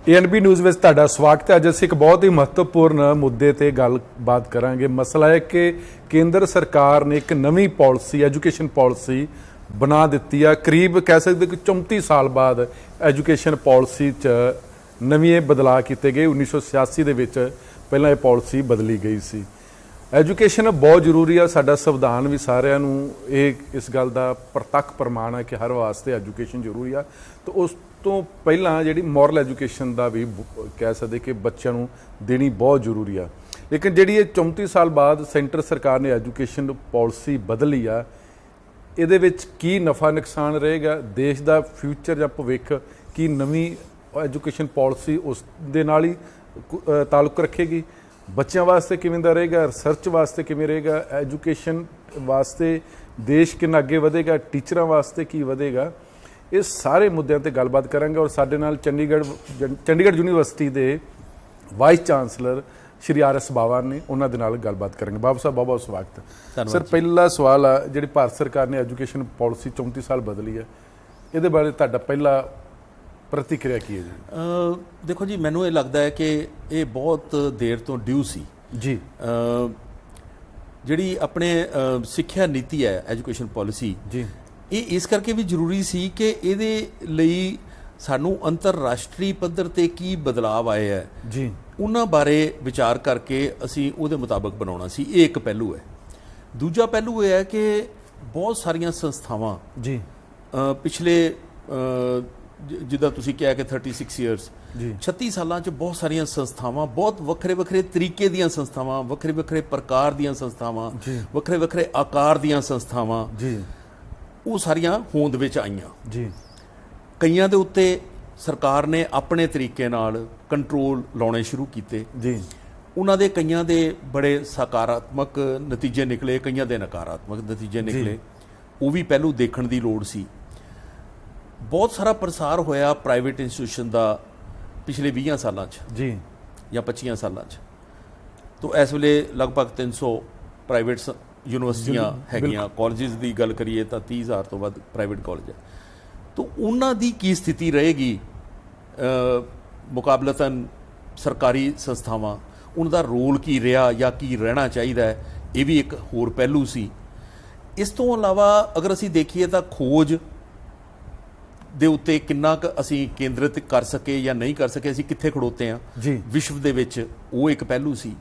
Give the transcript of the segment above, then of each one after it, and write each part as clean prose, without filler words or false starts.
ANB news ਵਿੱਚ ਤੁਹਾਡਾ ਸਵਾਗਤ ਹੈ। ਅੱਜ ਅਸੀਂ ਇੱਕ ਬਹੁਤ ਹੀ ਮਹੱਤਵਪੂਰਨ ਮੁੱਦੇ ਤੇ ਗੱਲਬਾਤ ਕਰਾਂਗੇ। ਮਸਲਾ ਹੈ ਕਿ ਕੇਂਦਰ ਸਰਕਾਰ ਨੇ ਇੱਕ ਨਵੀਂ ਪਾਲਿਸੀ ਐਜੂਕੇਸ਼ਨ ਪਾਲਿਸੀ ਬਣਾ ਦਿੱਤੀ ਆ। ਕਰੀਬ ਕਹਿ ਸਕਦੇ ਕਿ 34 ਸਾਲ ਬਾਅਦ ਐਜੂਕੇਸ਼ਨ ਪਾਲਿਸੀ 'ਚ ਨਵੇਂ ਬਦਲਾਅ ਕੀਤੇ ਗਏ। 1986 ਦੇ ਵਿੱਚ ਪਹਿਲਾਂ ਇਹ ਪਾਲਿਸੀ ਬਦਲੀ ਗਈ ਸੀ। ਐਜੂਕੇਸ਼ਨ ਬਹੁਤ ਜ਼ਰੂਰੀ ਆ। ਸਾਡਾ ਸੰਵਿਧਾਨ ਵੀ ਸਾਰਿਆਂ ਨੂੰ ਇਸ ਗੱਲ ਦਾ ਪ੍ਰਤੱਖ ਪ੍ਰਮਾਣ ਹੈ ਕਿ ਹਰ ਵਾਸਤੇ ਐਜੂਕੇਸ਼ਨ ਜ਼ਰੂਰੀ ਆ। ਤਾਂ ਉਸ ਤੋਂ ਪਹਿਲਾਂ ਜਿਹੜੀ ਮੋਰਲ ਐਜੂਕੇਸ਼ਨ ਦਾ ਵੀ ਕਹਿ ਸਕਦੇ ਕਿ ਬੱਚਿਆਂ ਨੂੰ ਦੇਣੀ ਬਹੁਤ ਜ਼ਰੂਰੀ ਆ। ਲੇਕਿਨ ਜਿਹੜੀ ਇਹ 34 ਸਾਲ ਬਾਅਦ ਸੈਂਟਰ ਸਰਕਾਰ ਨੇ ਐਜੂਕੇਸ਼ਨ ਪਾਲਿਸੀ ਬਦਲੀ ਆ, ਇਹਦੇ ਵਿੱਚ ਕੀ ਨਫਾ ਨੁਕਸਾਨ ਰਹੇਗਾ, ਦੇਸ਼ ਦਾ ਫਿਊਚਰ ਜਾਂ ਭਵਿੱਖ ਕੀ ਨਵੀਂ ਐਜੂਕੇਸ਼ਨ ਪਾਲਿਸੀ ਉਸ ਦੇ ਨਾਲ ਹੀ ਤਾਲੁਕ ਰੱਖੇਗੀ, ਬੱਚਿਆਂ ਵਾਸਤੇ ਕਿਵੇਂ ਦਾ ਰਹੇਗਾ, ਰਿਸਰਚ ਵਾਸਤੇ ਕਿਵੇਂ ਰਹੇਗਾ, ਐਜੂਕੇਸ਼ਨ ਵਾਸਤੇ ਦੇਸ਼ ਕਿੰਨਾ ਅੱਗੇ ਵਧੇਗਾ, ਟੀਚਰਾਂ ਵਾਸਤੇ ਕੀ ਵਧੇਗਾ, ਇਹ ਸਾਰੇ ਮੁੱਦਿਆਂ ਤੇ ਗੱਲਬਾਤ ਕਰਾਂਗੇ। ਔਰ ਸਾਡੇ ਨਾਲ ਚੰਡੀਗੜ੍ਹ ਯੂਨੀਵਰਸਿਟੀ ਦੇ ਵਾਈਸ ਚਾਂਸਲਰ ਸ਼੍ਰੀ RS ਬਾਵਾ ਨੇ, ਉਹਨਾਂ ਦੇ ਨਾਲ ਗੱਲਬਾਤ ਕਰਾਂਗੇ। ਬਾਬਾ ਸਾਹਿਬ ਬਹੁਤ ਬਹੁਤ ਸਵਾਗਤ। ਸਰ, ਪਹਿਲਾ ਸਵਾਲ ਆ, ਜਿਹੜੀ ਭਾਰਤ ਸਰਕਾਰ ਨੇ ਐਜੂਕੇਸ਼ਨ ਪਾਲਿਸੀ 34 ਸਾਲ ਬਦਲੀ ਹੈ, ਇਹਦੇ ਬਾਰੇ ਤੁਹਾਡਾ ਪਹਿਲਾ ਪ੍ਰਤੀਕਿਰਿਆ ਕੀ ਹੈ ਜੀ? ਦੇਖੋ ਜੀ, ਮੈਨੂੰ ਇਹ ਲੱਗਦਾ ਹੈ ਕਿ ਇਹ ਬਹੁਤ ਦੇਰ ਤੋਂ ਡਿਊ ਸੀ ਜੀ। ਜਿਹੜੀ ਆਪਣੇ ਸਿੱਖਿਆ ਨੀਤੀ ਹੈ ਐਜੂਕੇਸ਼ਨ ਪਾਲਿਸੀ ਜੀ, ਇਹ ਇਸ ਕਰਕੇ ਵੀ ਜ਼ਰੂਰੀ ਸੀ ਕਿ ਇਹਦੇ ਲਈ ਸਾਨੂੰ ਅੰਤਰਰਾਸ਼ਟਰੀ ਪੱਧਰ ਤੇ ਕੀ ਬਦਲਾਅ ਆਏ ਹੈ ਜੀ, ਉਹਨਾਂ ਬਾਰੇ ਵਿਚਾਰ ਕਰਕੇ ਅਸੀਂ ਉਹਦੇ ਮੁਤਾਬਕ ਬਣਾਉਣਾ ਸੀ। ਇਹ ਇੱਕ ਪਹਿਲੂ ਹੈ। ਦੂਜਾ ਪਹਿਲੂ ਇਹ ਹੈ ਕਿ ਬਹੁਤ ਸਾਰੀਆਂ ਸੰਸਥਾਵਾਂ ਜੀ ਪਿਛਲੇ ਜਿੱਦਾਂ ਤੁਸੀਂ ਕਿਹਾ ਕਿ 36 ਇਅਰਸ 36 ਸਾਲਾਂ 'ਚ ਬਹੁਤ ਸਾਰੀਆਂ ਸੰਸਥਾਵਾਂ, ਬਹੁਤ ਵੱਖਰੇ ਵੱਖਰੇ ਤਰੀਕੇ ਦੀਆਂ ਸੰਸਥਾਵਾਂ, ਵੱਖਰੇ ਵੱਖਰੇ ਪ੍ਰਕਾਰ ਦੀਆਂ ਸੰਸਥਾਵਾਂ, ਵੱਖਰੇ ਵੱਖਰੇ ਆਕਾਰ ਦੀਆਂ ਸੰਸਥਾਵਾਂ ਜੀ, ਉਹ ਸਾਰੀਆਂ ਹੋਂਦ ਵਿੱਚ ਆਈਆਂ ਜੀ। ਕਈਆਂ ਦੇ ਉੱਤੇ ਸਰਕਾਰ ਨੇ ਆਪਣੇ ਤਰੀਕੇ ਨਾਲ ਕੰਟਰੋਲ ਲਾਉਣੇ ਸ਼ੁਰੂ ਕੀਤੇ ਜੀ। ਉਹਨਾਂ ਦੇ ਕਈਆਂ ਦੇ ਬੜੇ ਸਕਾਰਾਤਮਕ ਨਤੀਜੇ ਨਿਕਲੇ, ਕਈਆਂ ਦੇ ਨਕਾਰਾਤਮਕ ਨਤੀਜੇ ਨਿਕਲੇ। ਉਹ ਵੀ ਪਹਿਲੂ ਦੇਖਣ ਦੀ ਲੋੜ ਸੀ। ਬਹੁਤ ਸਾਰਾ ਪ੍ਰਸਾਰ ਹੋਇਆ ਪ੍ਰਾਈਵੇਟ ਇੰਸਟੀਟਿਊਸ਼ਨ ਦਾ ਪਿਛਲੇ 20 ਸਾਲਾਂ 'ਚ ਜੀ ਜਾਂ 25 ਸਾਲਾਂ 'ਚ। ਤੋਂ ਇਸ ਵੇਲੇ ਲਗਭਗ 300 ਪ੍ਰਾਈਵੇਟ ਯੂਨੀਵਰਸਿਟੀਆਂ ਹੈਗੀਆਂ। ਕਾਲਜਿਸ ਦੀ ਗੱਲ ਕਰੀਏ ਤਾਂ 30,000 ਤੋਂ ਵੱਧ ਪ੍ਰਾਈਵੇਟ ਕਾਲਜ ਹੈ। ਤਾਂ ਉਹਨਾਂ ਦੀ ਕੀ ਸਥਿਤੀ ਰਹੇਗੀ ਮੁਕਾਬਲਤਨ ਸਰਕਾਰੀ ਸੰਸਥਾਵਾਂ, ਉਹਨਾਂ ਦਾ ਰੋਲ ਕੀ ਰਿਹਾ ਜਾਂ ਕੀ ਰਹਿਣਾ ਚਾਹੀਦਾ ਹੈ, ਇਹ ਵੀ ਇੱਕ ਹੋਰ ਪਹਿਲੂ ਸੀ। ਇਸ ਤੋਂ ਇਲਾਵਾ ਅਗਰ ਅਸੀਂ ਦੇਖੀਏ ਤਾਂ ਖੋਜ ਦੇ ਉੱਤੇ ਕਿੰਨਾ ਕੁ ਅਸੀਂ ਕੇਂਦਰਿਤ ਕਰ ਸਕੇ ਜਾਂ ਨਹੀਂ ਕਰ ਸਕੇ, ਅਸੀਂ ਕਿੱਥੇ ਖੜੋਤੇ ਹਾਂ ਵਿਸ਼ਵ ਦੇ ਵਿੱਚ, ਉਹ ਇੱਕ ਪਹਿਲੂ ਸੀ।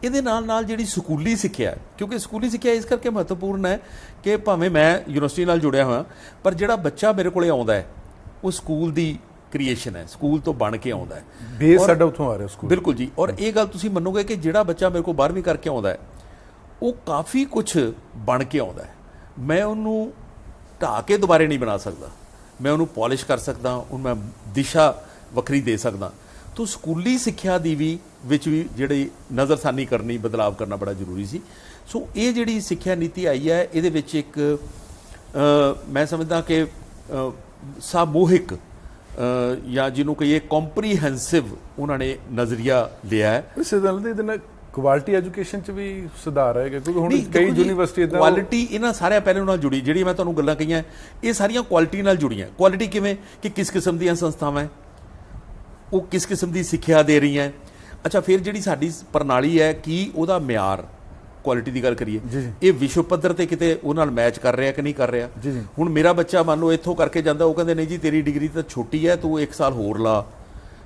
ਇਹਦੇ ਨਾਲ ਨਾਲ ਜਿਹੜੀ ਸਕੂਲੀ ਸਿੱਖਿਆ, ਕਿਉਂਕਿ ਸਕੂਲੀ ਸਿੱਖਿਆ ਇਸ ਕਰਕੇ ਮਹੱਤਵਪੂਰਨ ਹੈ ਕਿ ਭਾਵੇਂ ਮੈਂ ਯੂਨੀਵਰਸਿਟੀ ਨਾਲ ਜੁੜਿਆ ਹੋਇਆ, ਪਰ ਜਿਹੜਾ ਬੱਚਾ ਮੇਰੇ ਕੋਲੇ ਆਉਂਦਾ ਹੈ ਉਹ ਸਕੂਲ ਦੀ ਕ੍ਰੀਏਸ਼ਨ ਹੈ, ਸਕੂਲ ਤੋਂ ਬਣ ਕੇ ਆਉਂਦਾ ਹੈ। ਬੇਸ ਸਾਡਾ ਉੱਥੋਂ ਆ ਰਿਹਾ ਸਕੂਲ। ਬਿਲਕੁਲ ਜੀ। ਔਰ ਇਹ ਗੱਲ ਤੁਸੀਂ ਮੰਨੋਗੇ ਕਿ ਜਿਹੜਾ ਬੱਚਾ ਮੇਰੇ ਕੋਲ 12ਵੀਂ ਕਰਕੇ ਆਉਂਦਾ ਹੈ ਉਹ ਕਾਫੀ ਕੁਛ ਬਣ ਕੇ ਆਉਂਦਾ ਹੈ। ਮੈਂ ਉਹਨੂੰ ਢਾਹ ਕੇ ਦੁਬਾਰੇ ਨਹੀਂ ਬਣਾ ਸਕਦਾ, ਮੈਂ ਉਹਨੂੰ ਪੋਲਿਸ਼ ਕਰ ਸਕਦਾ, ਉਹਨੂੰ ਮੈਂ ਦਿਸ਼ਾ ਵੱਖਰੀ ਦੇ ਸਕਦਾ। ਤਾਂ ਸਕੂਲੀ ਸਿੱਖਿਆ ਦੀ ਵਿੱਚ ਵੀ ਜਿਹੜੀ ਨਜ਼ਰਸਾਨੀ ਕਰਨੀ, ਬਦਲਾਵ ਕਰਨਾ ਬੜਾ ਜ਼ਰੂਰੀ ਸੀ। ਸੋ ਇਹ ਜਿਹੜੀ ਸਿੱਖਿਆ ਨੀਤੀ ਆਈ ਹੈ, ਇਹਦੇ ਵਿੱਚ ਇੱਕ ਮੈਂ ਸਮਝਦਾ ਕਿ ਸਾਮੂਹਿਕ ਜਾਂ ਜਿਹਨੂੰ ਕਹੀਏ ਕੰਪਰੀਹੈਂਸਿਵ ਉਹਨਾਂ ਨੇ ਨਜ਼ਰੀਆ ਲਿਆ ਹੈ। ਇਸੇ ਨਾਲ ਇਹਦੇ ਨਾਲ ਕੁਆਲਿਟੀ ਐਜੂਕੇਸ਼ਨ 'ਚ ਵੀ ਸੁਧਾਰ ਆਏਗਾ, ਕਿਉਂਕਿ ਹੁਣ ਕਈ ਯੂਨੀਵਰਸਿਟੀ ਇਦਾਂ ਕੁਆਲਿਟੀ ਇਹਨਾਂ ਸਾਰਿਆਂ ਪਹਿਲਾਂ ਨਾਲ ਜੁੜੀ। ਜਿਹੜੀ ਮੈਂ ਤੁਹਾਨੂੰ ਗੱਲਾਂ ਕਹੀਆਂ ਇਹ ਸਾਰੀਆਂ ਕੁਆਲਿਟੀ ਨਾਲ ਜੁੜੀਆਂ। ਕੁਆਲਿਟੀ ਕਿਵੇਂ ਕਿ ਕਿਸ ਕਿਸਮ ਦੀਆਂ ਸੰਸਥਾਵਾਂ ਹੈ, ਉਹ ਕਿਸ ਕਿਸਮ ਦੀ ਸਿੱਖਿਆ ਦੇ ਰਹੀਆਂ। ਅੱਛਾ, ਫਿਰ ਜਿਹੜੀ ਸਾਡੀ ਪ੍ਰਣਾਲੀ ਹੈ ਕੀ ਉਹਦਾ ਮਿਆਰ, ਕੁਆਲਿਟੀ ਦੀ ਗੱਲ ਕਰੀਏ, ਇਹ ਵਿਸ਼ਵ ਪੱਧਰ ਤੇ ਕਿਤੇ ਉਹ ਨਾਲ ਮੈਚ ਕਰ ਰਿਹਾ ਕਿ ਨਹੀਂ ਕਰ ਰਿਹਾ। ਹੁਣ ਮੇਰਾ ਬੱਚਾ ਮੰਨ ਲਓ ਇੱਥੋਂ ਕਰਕੇ ਜਾਂਦਾ, ਉਹ ਕਹਿੰਦੇ ਨਹੀਂ ਜੀ ਤੇਰੀ ਡਿਗਰੀ ਤਾਂ ਛੋਟੀ ਹੈ, ਤੂੰ 1 ਸਾਲ ਹੋਰ ਲਾ।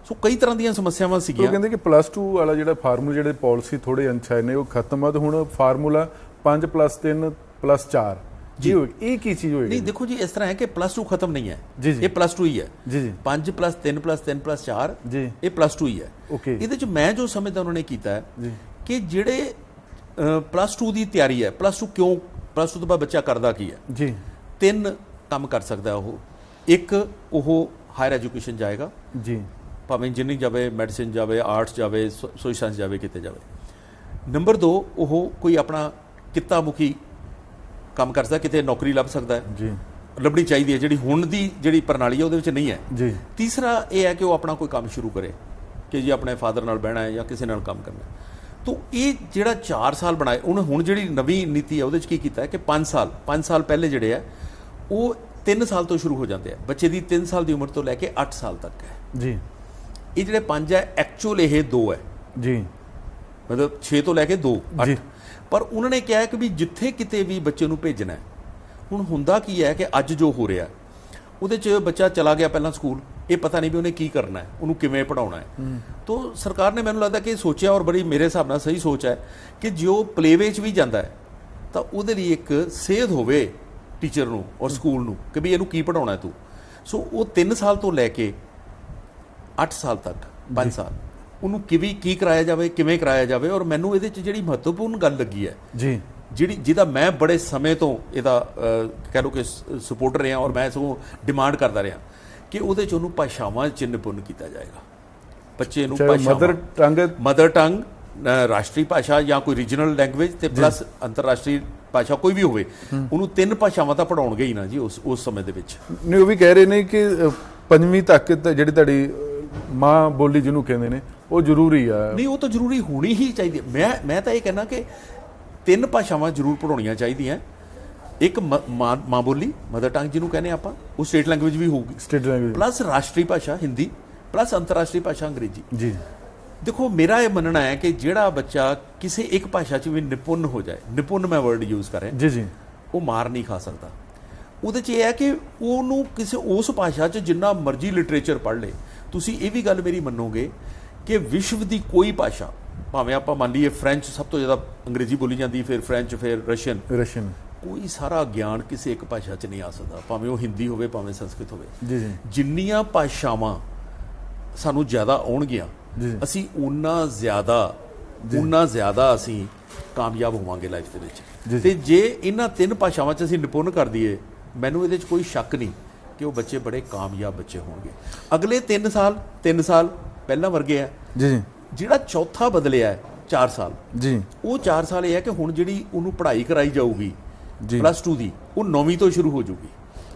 ਸੋ ਕਈ ਤਰ੍ਹਾਂ ਦੀਆਂ ਸਮੱਸਿਆਵਾਂ ਸੀਗੀਆਂ। ਉਹ ਕਹਿੰਦੇ ਕਿ +2 ਵਾਲਾ ਜਿਹੜਾ ਫਾਰਮੂਲਾ, ਜਿਹੜੇ ਪਾਲਿਸੀ ਥੋੜੇ ਅਣਛਾਏ ਨੇ ਉਹ ਖਤਮ ਆ, ਤੇ ਹੁਣ ਫਾਰਮੂਲਾ 5+3+4 ਜੀ ਹੋਏਗਾ। ਇਹ ਕੀ ਚੀਜ਼ ਹੋਏਗੀ? ਨਹੀਂ ਦੇਖੋ ਜੀ, ਇਸ ਤਰ੍ਹਾਂ ਹੈ ਕਿ +2 ਖਤਮ ਨਹੀਂ ਹੈ, ਇਹ +2 ਹੀ ਹੈ। 5+3+3+4 ਇਹ +2 ਹੀ ਹੈ। ਇਹਦੇ ਚ ਮੈਂ ਜੋ ਸਮਝਦਾ ਉਹਨਾਂ ਨੇ ਕੀਤਾ ਹੈ ਕਿ ਜਿਹੜੇ +2 ਦੀ ਤਿਆਰੀ ਹੈ, +2 ਕਿਉਂ, +2 ਤੋਂ ਬਾਅਦ ਬੱਚਾ ਕਰਦਾ ਕੀ ਹੈ ਜੀ? 3 ਕੰਮ ਕਰ ਸਕਦਾ ਉਹ। ਇੱਕ, ਉਹ ਹਾਇਰ ਐਜੂਕੇਸ਼ਨ ਜਾਏਗਾ ਜੀ, ਭਾਵੇਂ ਇੰਜੀਨੀਅਰਿੰਗ ਜਾਵੇ, ਮੈਡੀਸਿਨ ਜਾਵੇ, ਆਰਟਸ ਜਾਵੇ, ਸੋਸ਼ਲ ਸਾਇੰਸ ਜਾਵੇ, ਕਿਤੇ ਜਾਵੇ। ਨੰਬਰ 2, ਉਹ ਕੋਈ ਆਪਣਾ ਕਿੱਤਾ ਮੁਖੀ ਕੰਮ ਕਰ ਸਕਦਾ, ਕਿਤੇ ਨੌਕਰੀ ਲੱਭ ਸਕਦਾ ਹੈ ਜੀ, ਲੱਭਣੀ ਚਾਹੀਦੀ ਹੈ, ਜਿਹੜੀ ਹੁਣ ਦੀ ਜਿਹੜੀ ਪ੍ਰਣਾਲੀ ਹੈ ਉਹਦੇ ਵਿੱਚ ਨਹੀਂ ਹੈ ਜੀ। ਤੀਸਰਾ ਇਹ ਹੈ ਕਿ ਉਹ ਆਪਣਾ ਕੋਈ ਕੰਮ ਸ਼ੁਰੂ ਕਰੇ ਕਿ ਜੀ ਆਪਣੇ ਫਾਦਰ ਨਾਲ ਬਹਿਣਾ ਹੈ ਜਾਂ ਕਿਸੇ ਨਾਲ ਕੰਮ ਕਰਨਾ। ਤਾਂ ਇਹ ਜਿਹੜਾ 4 ਸਾਲ ਬਣਾਏ ਉਹਨੇ, ਹੁਣ ਜਿਹੜੀ ਨਵੀਂ ਨੀਤੀ ਹੈ ਉਹਦੇ 'ਚ ਕੀ ਕੀਤਾ ਹੈ ਕਿ 5 ਸਾਲ ਪਹਿਲੇ ਜਿਹੜੇ ਹੈ ਉਹ 3 ਸਾਲ ਤੋਂ ਸ਼ੁਰੂ ਹੋ ਜਾਂਦੇ ਆ। ਬੱਚੇ ਦੀ 3 ਸਾਲ ਦੀ ਉਮਰ ਤੋਂ ਲੈ ਕੇ 8 ਸਾਲ ਤੱਕ ਹੈ ਜੀ। ਇਹ ਜਿਹੜੇ 5 ਹੈ ਐਕਚੁਅਲ ਇਹ 2 ਹੈ ਜੀ, ਮਤਲਬ 6 ਤੋਂ ਲੈ ਕੇ 2 ਜੀ। 8 ਪਰ ਉਹਨਾਂ ਨੇ ਕਿਹਾ ਕਿ ਵੀ ਜਿੱਥੇ ਕਿਤੇ ਵੀ ਬੱਚੇ ਨੂੰ ਭੇਜਣਾ ਹੈ, ਹੁਣ ਹੁੰਦਾ ਕੀ ਹੈ ਕਿ ਅੱਜ ਜੋ ਹੋ ਰਿਹਾ ਉਹਦੇ 'ਚ ਬੱਚਾ ਚਲਾ ਗਿਆ ਪਹਿਲਾਂ ਸਕੂਲ, ਇਹ ਪਤਾ ਨਹੀਂ ਵੀ ਉਹਨੇ ਕੀ ਕਰਨਾ ਹੈ, ਉਹਨੂੰ ਕਿਵੇਂ ਪੜ੍ਹਾਉਣਾ ਹੈ। ਤਾਂ ਸਰਕਾਰ ਨੇ ਮੈਨੂੰ ਲੱਗਦਾ ਕਿ ਸੋਚਿਆ, ਔਰ ਬੜੀ ਮੇਰੇ ਹਿਸਾਬ ਨਾਲ ਸਹੀ ਸੋਚ ਹੈ ਕਿ ਜੋ ਪਲੇਵੇ 'ਚ ਵੀ ਜਾਂਦਾ ਹੈ ਤਾਂ ਉਹਦੇ ਲਈ ਇੱਕ ਸੇਧ ਹੋਵੇ ਟੀਚਰ ਨੂੰ ਔਰ ਸਕੂਲ ਨੂੰ ਕਿ ਵੀ ਇਹਨੂੰ ਕੀ ਪੜ੍ਹਾਉਣਾ ਤੂੰ। ਸੋ ਉਹ 3 ਸਾਲ ਤੋਂ ਲੈ ਕੇ 8 ਸਾਲ ਤੱਕ 5 ਸਾਲ ਉਹਨੂੰ ਕੀ ਕਰਾਇਆ ਜਾਵੇ, ਕਿਵੇਂ ਕਰਾਇਆ ਜਾਵੇ। ਔਰ ਮੈਨੂੰ ਇਹਦੇ 'ਚ ਜਿਹੜੀ ਮਹੱਤਵਪੂਰਨ ਗੱਲ ਲੱਗੀ ਹੈ ਜੀ, ਜਿਹਦਾ ਮੈਂ ਬੜੇ ਸਮੇਂ ਤੋਂ ਇਹਦਾ ਕਹਿ ਲਓ ਕਿ ਸਪੋਰਟਰ ਰਿਹਾ, ਔਰ ਮੈਂ ਸਗੋਂ ਡਿਮਾਂਡ ਕਰਦਾ ਰਿਹਾ ਕਿ ਉਹਦੇ 'ਚ ਉਹਨੂੰ ਭਾਸ਼ਾਵਾਂ 'ਚ ਨਿਪੁੰਨ ਕੀਤਾ ਜਾਏਗਾ। ਬੱਚੇ ਨੂੰ ਮਦਰ ਟੰਗ, ਰਾਸ਼ਟਰੀ ਭਾਸ਼ਾ ਜਾਂ ਕੋਈ ਰੀਜਨਲ ਲੈਂਗੁਏਜ ਤੇ ਪਲੱਸ ਅੰਤਰਰਾਸ਼ਟਰੀ ਭਾਸ਼ਾ ਕੋਈ ਵੀ ਹੋਵੇ, ਉਹਨੂੰ 3 ਭਾਸ਼ਾਵਾਂ ਤਾਂ ਪੜਾਉਣਗੇ ਹੀ ਨਾ ਜੀ ਉਸ ਸਮੇਂ ਦੇ ਵਿੱਚ। ਨਹੀਂ, ਉਹ ਵੀ ਕਹਿ ਰਹੇ ਨੇ ਕਿ 5ਵੀਂ ਤੱਕ ਜਿਹੜੀ ਤੁਹਾਡੀ ਮਾਂ ਬੋਲੀ ਜਿਹਨੂੰ ਕਹਿੰਦੇ ਨੇ ਉਹ ਜ਼ਰੂਰੀ ਆ। ਨਹੀਂ, ਉਹ ਤਾਂ ਜ਼ਰੂਰੀ ਹੋਣੀ ਹੀ ਚਾਹੀਦੀ ਹੈ। ਮੈਂ ਤਾਂ ਇਹ ਕਹਿਣਾ ਕਿ 3 ਭਾਸ਼ਾਵਾਂ ਜ਼ਰੂਰ ਪੜਾਉਣੀਆਂ ਚਾਹੀਦੀਆਂ। ਇੱਕ ਮਾਂ ਬੋਲੀ ਮਦਰ ਟੰਗ ਜਿਹਨੂੰ ਕਹਿੰਦੇ ਆਪਾਂ, ਉਹ ਸਟੇਟ ਲੈਂਗੁਏਜ ਵੀ ਹੋਊਗੀ, ਸਟੇਟ ਲੈਂਗੁਏਜ ਪਲੱਸ ਰਾਸ਼ਟਰੀ ਭਾਸ਼ਾ ਹਿੰਦੀ, ਪਲੱਸ ਅੰਤਰਰਾਸ਼ਟਰੀ ਭਾਸ਼ਾ ਅੰਗਰੇਜ਼ੀ। ਜੀ, ਦੇਖੋ ਮੇਰਾ ਇਹ ਮੰਨਣਾ ਹੈ ਕਿ ਜਿਹੜਾ ਬੱਚਾ ਕਿਸੇ ਇੱਕ ਭਾਸ਼ਾ 'ਚ ਵੀ ਨਿਪੁੰਨ ਹੋ ਜਾਏ, ਨਿਪੁੰਨ ਮੈਂ ਵਰਡ ਯੂਜ਼ ਕਰ ਰਿਹਾ ਜੀ ਜੀ, ਉਹ ਮਾਰ ਨਹੀਂ ਖਾ ਸਕਦਾ। ਉਹਦੇ 'ਚ ਇਹ ਹੈ ਕਿ ਉਹਨੂੰ ਕਿਸੇ ਉਸ ਭਾਸ਼ਾ 'ਚ ਜਿੰਨਾ ਮਰਜ਼ੀ ਲਿਟਰੇਚਰ ਪੜ੍ਹ ਲੇ। ਤੁਸੀਂ ਇਹ ਵੀ ਗੱਲ ਮੇਰੀ ਮੰਨੋਗੇ ਕਿ ਵਿਸ਼ਵ ਦੀ ਕੋਈ ਭਾਸ਼ਾ, ਭਾਵੇਂ ਆਪਾਂ ਮੰਨ ਲਈਏ ਫ੍ਰੈਂਚ ਸਭ ਤੋਂ ਜ਼ਿਆਦਾ ਅੰਗਰੇਜ਼ੀ ਬੋਲੀ ਜਾਂਦੀ, ਫਿਰ ਫ੍ਰੈਂਚ, ਫਿਰ ਰਸ਼ੀਅਨ, ਕੋਈ ਸਾਰਾ ਗਿਆਨ ਕਿਸੇ ਇੱਕ ਭਾਸ਼ਾ 'ਚ ਨਹੀਂ ਆ ਸਕਦਾ, ਭਾਵੇਂ ਉਹ ਹਿੰਦੀ ਹੋਵੇ, ਭਾਵੇਂ ਸੰਸਕ੍ਰਿਤ ਹੋਵੇ। ਜੀ ਜੀ, ਜਿੰਨੀਆਂ ਭਾਸ਼ਾਵਾਂ ਸਾਨੂੰ ਜ਼ਿਆਦਾ ਆਉਣਗੀਆਂ, ਅਸੀਂ ਉਨਾ ਜ਼ਿਆਦਾ ਅਸੀਂ ਕਾਮਯਾਬ ਹੋਵਾਂਗੇ ਲਾਈਫ ਦੇ ਵਿੱਚ। ਤੇ ਜੇ ਇਹਨਾਂ 3 ਭਾਸ਼ਾਵਾਂ 'ਚ ਅਸੀਂ ਨਿਪੁੰਨ ਕਰ ਦਈਏ, ਮੈਨੂੰ ਇਹਦੇ 'ਚ ਕੋਈ ਸ਼ੱਕ ਨਹੀਂ ਕਿ ਉਹ ਬੱਚੇ ਬੜੇ ਕਾਮਯਾਬ ਬੱਚੇ ਹੋਣਗੇ। ਅਗਲੇ 3 ਸਾਲ ਪਹਿਲਾਂ ਵਰਗੇ ਆ ਜੀ। ਜਿਹੜਾ ਚੌਥਾ ਬਦਲਿਆ 4 ਸਾਲ ਜੀ, ਉਹ 4 ਸਾਲ ਇਹ ਹੈ ਕਿ ਹੁਣ ਜਿਹੜੀ ਉਹਨੂੰ ਪੜ੍ਹਾਈ ਕਰਾਈ ਜਾਊਗੀ +2 ਦੀ, ਉਹ 9ਵੀਂ ਤੋਂ ਸ਼ੁਰੂ ਹੋ ਜਾਊਗੀ।